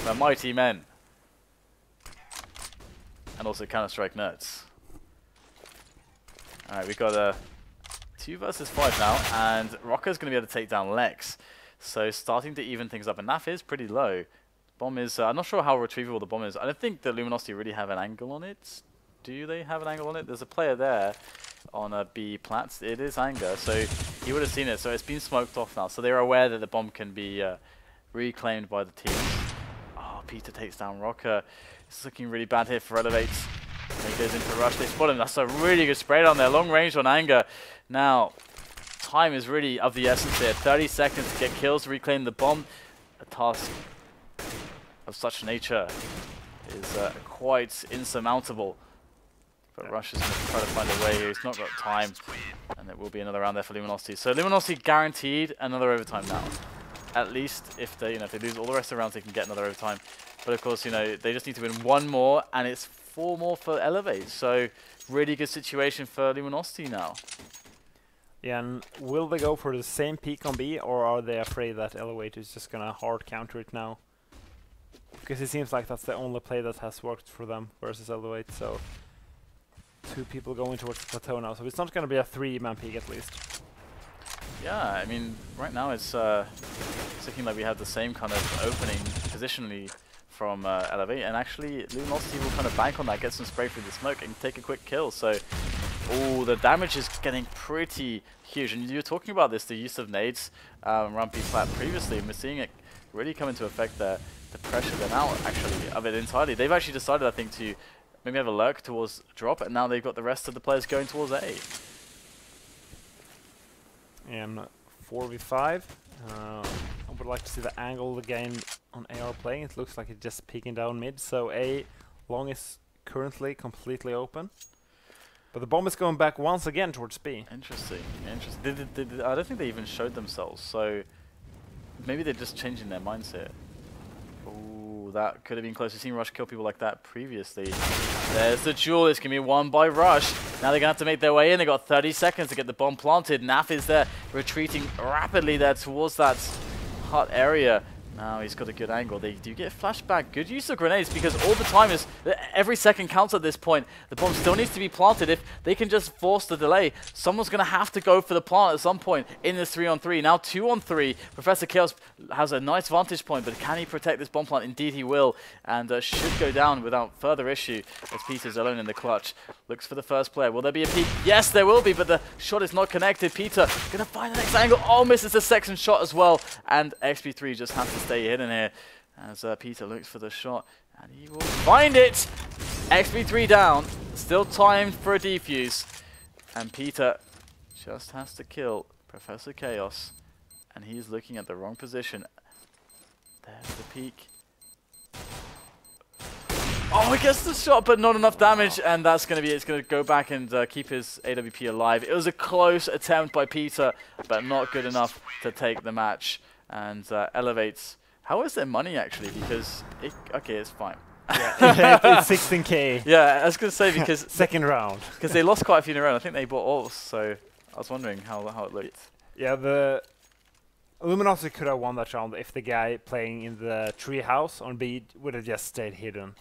The mighty men. And also Counter-Strike nerds. Alright, we've got a 2 versus 5 now, and roca's going to be able to take down LeX. So starting to even things up, and NAF is pretty low. Bomb is, I'm not sure how retrievable the bomb is. I don't think the Luminosity really have an angle on it. Do they have an angle on it? There's a player there on a B plat. It is Anger, so he would have seen it. So it's been smoked off now. So they're aware that the bomb can be reclaimed by the team. Oh, Peter takes down roca. It's looking really bad here for eLevate. He goes into rush. They spot him. That's a really good spray down there. Long range on Anger. Now, time is really of the essence here. 30 seconds to get kills to reclaim the bomb. A task of such nature is quite insurmountable. But Rush is going to try to find a way here. He's not got time, and there will be another round there for Luminosity. So Luminosity guaranteed another overtime now. At least if they, if they lose all the rest of the rounds, they can get another overtime. But of course, they just need to win 1 more, and it's 4 more for eLevate. So really good situation for Luminosity now. Yeah, and will they go for the same peak on B, or are they afraid that eLevate is just gonna hard counter it now? Because it seems like that's the only play that has worked for them versus eLevate. So 2 people going towards the plateau now, so it's not going to be a 3-man peak at least. Yeah, I mean, right now it's looking like we have the same kind of opening positionally from eLevate, and actually Luminosity will kind of bank on that, get some spray through the smoke, and take a quick kill. So, oh, the damage is getting pretty huge, and you were talking about this, the use of nades around B flat previously, and we're seeing it really come into effect there. The pressure then out actually of it entirely. They've actually decided, I think, to maybe have a lurk towards drop, and now they've got the rest of the players going towards A. And 4v5. I would like to see the angle again on AR playing. It looks like it's just peeking down mid, so A long is currently completely open. But the bomb is going back once again towards B. Interesting, interesting. I don't think they even showed themselves, so maybe they're just changing their mindset. Ooh, that could have been close. We've seen Rush kill people like that previously. There's the duel. It's going to be won by Rush. Now they're going to have to make their way in. They've got 30 seconds to get the bomb planted. NAF is there, retreating rapidly there towards that hut area. Now he's got a good angle. They do get flashback. Good use of grenades, because all the time is, every second counts at this point. The bomb still needs to be planted. If they can just force the delay, someone's going to have to go for the plant at some point in this 3-on-3. Now 2-on-3. Professor Chaos has a nice vantage point, but can he protect this bomb plant? Indeed he will, and should go down without further issue as Peter's alone in the clutch. Looks for the first player. Will there be a peek? Yes, there will be, but the shot is not connected. Peter going to find the next angle. Oh, misses the second shot as well, and Xp3 just has to stay hidden here as Peter looks for the shot, and he will find it. Xp3 down, still time for a defuse, and Peter just has to kill Professor Chaos, and he's looking at the wrong position. There's the peek, Oh, he gets the shot, but not enough damage, and that's going to be it. It's going to go back and keep his AWP alive. It was a close attempt by Peter, but not good enough to take the match. And eLevate. How is their money, actually? Because, okay, it's fine. Yeah, it's 16k. Yeah, I was going to say, because... Second round. Because they lost quite a few in a row. I think they bought all, so I was wondering how it looked. Yeah, the Luminosity could have won that round if the guy playing in the tree house on B would have just stayed hidden.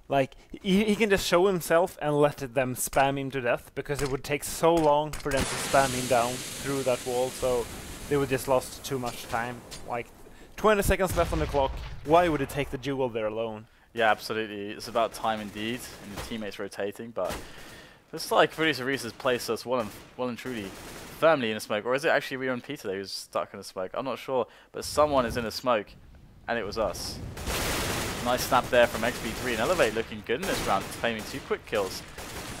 Like, he can just show himself and let them spam him to death, because it would take so long for them to spam him down through that wall, so they would just lost too much time. Like, 20 seconds left on the clock. Why would it take the duel there alone? Yeah, absolutely. It's about time indeed, and the teammates rotating, but it's like Producer Reese has placed us well and truly firmly in a smoke. Or is it actually we on Peter that who's stuck in a smoke? I'm not sure, but someone is in a smoke, and it was us. Nice snap there from Xp3 and eLevate, looking good in this round, claiming 2 quick kills.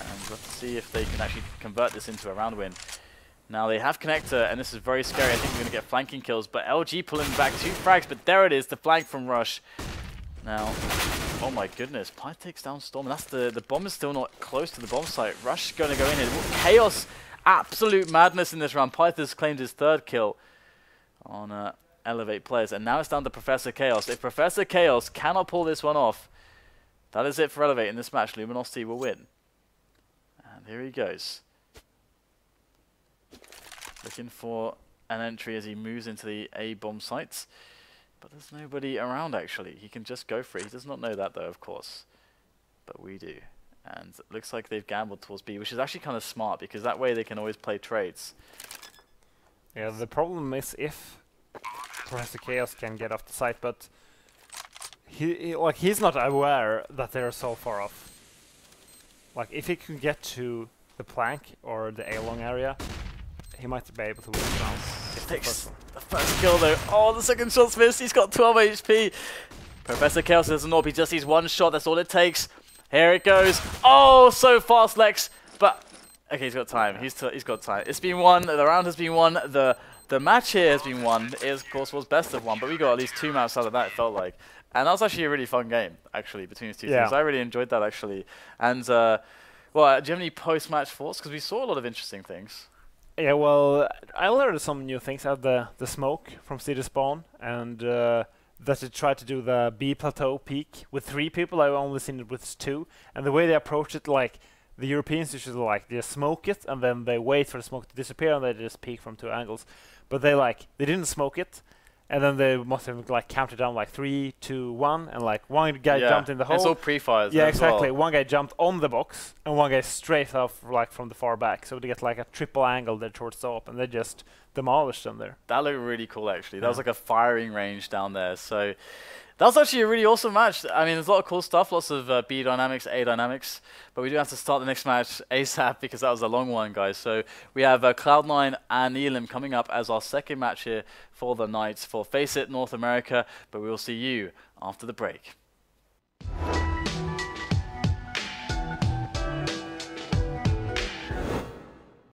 And let's see if they can actually convert this into a round win. Now they have connector, and this is very scary. I think we're going to get flanking kills, but LG pulling back 2 frags, but there it is, the flank from Rush. Now, oh my goodness, pyth takes down Storm, and that's the bomb is still not close to the bomb site. Rush is going to go in here. Chaos, absolute madness in this round. pyth has claimed his 3rd kill on eLevate players, and now it's down to Professor Chaos. If Professor Chaos cannot pull this one off, that is it for eLevate in this match. Luminosity will win. And here he goes. Looking for an entry as he moves into the A bomb sites. But there's nobody around, actually. He can just go for it. He does not know that, though, of course. But we do. And it looks like they've gambled towards B, which is actually kind of smart, because that way they can always play trades. Yeah, the problem is if Professor Chaos can get off the site, but he's not aware that they're so far off. Like, if he can get to the plank or the A-long area, he might be able to win the round. It takes the first kill though. Oh, the second shot's missed. He's got 12 HP. Professor Chaos doesn't know. He just needs 1 shot. That's all it takes. Here it goes. Oh, so fast, Lex. But okay, he's got time. He's got time. It's been won. The round has been won. The match here has been won. It, of course, was best of 1, but we got at least 2 maps out of that, it felt like. And that was actually a really fun game, actually, between these two teams. I really enjoyed that, actually. And, well, do you have any post-match thoughts? Because we saw a lot of interesting things. Yeah, well, I learned some new things out of the smoke from City Spawn, and that they tried to do the B plateau peak with 3 people. I've only seen it with 2, and the way they approach it, like, the Europeans usually, like, they smoke it, and then they wait for the smoke to disappear, and they just peek from 2 angles. But they didn't smoke it, and then they must have, like, counted down, like, 3, 2, 1, and, like, one guy jumped in the hole. It's all pre-fires. Yeah, exactly. Well. One guy jumped on the box, and one guy straight off, like, from the far back. So they get, like, a triple angle there towards the top, and they just demolished them there. That looked really cool, actually. That was like a firing range down there. So that was actually a really awesome match. I mean, there's a lot of cool stuff, lots of B dynamics, A dynamics, but we do have to start the next match ASAP because that was a long one, guys. So we have Cloud9 and Elim coming up as our second match here for the night for FACEIT North America, but we will see you after the break.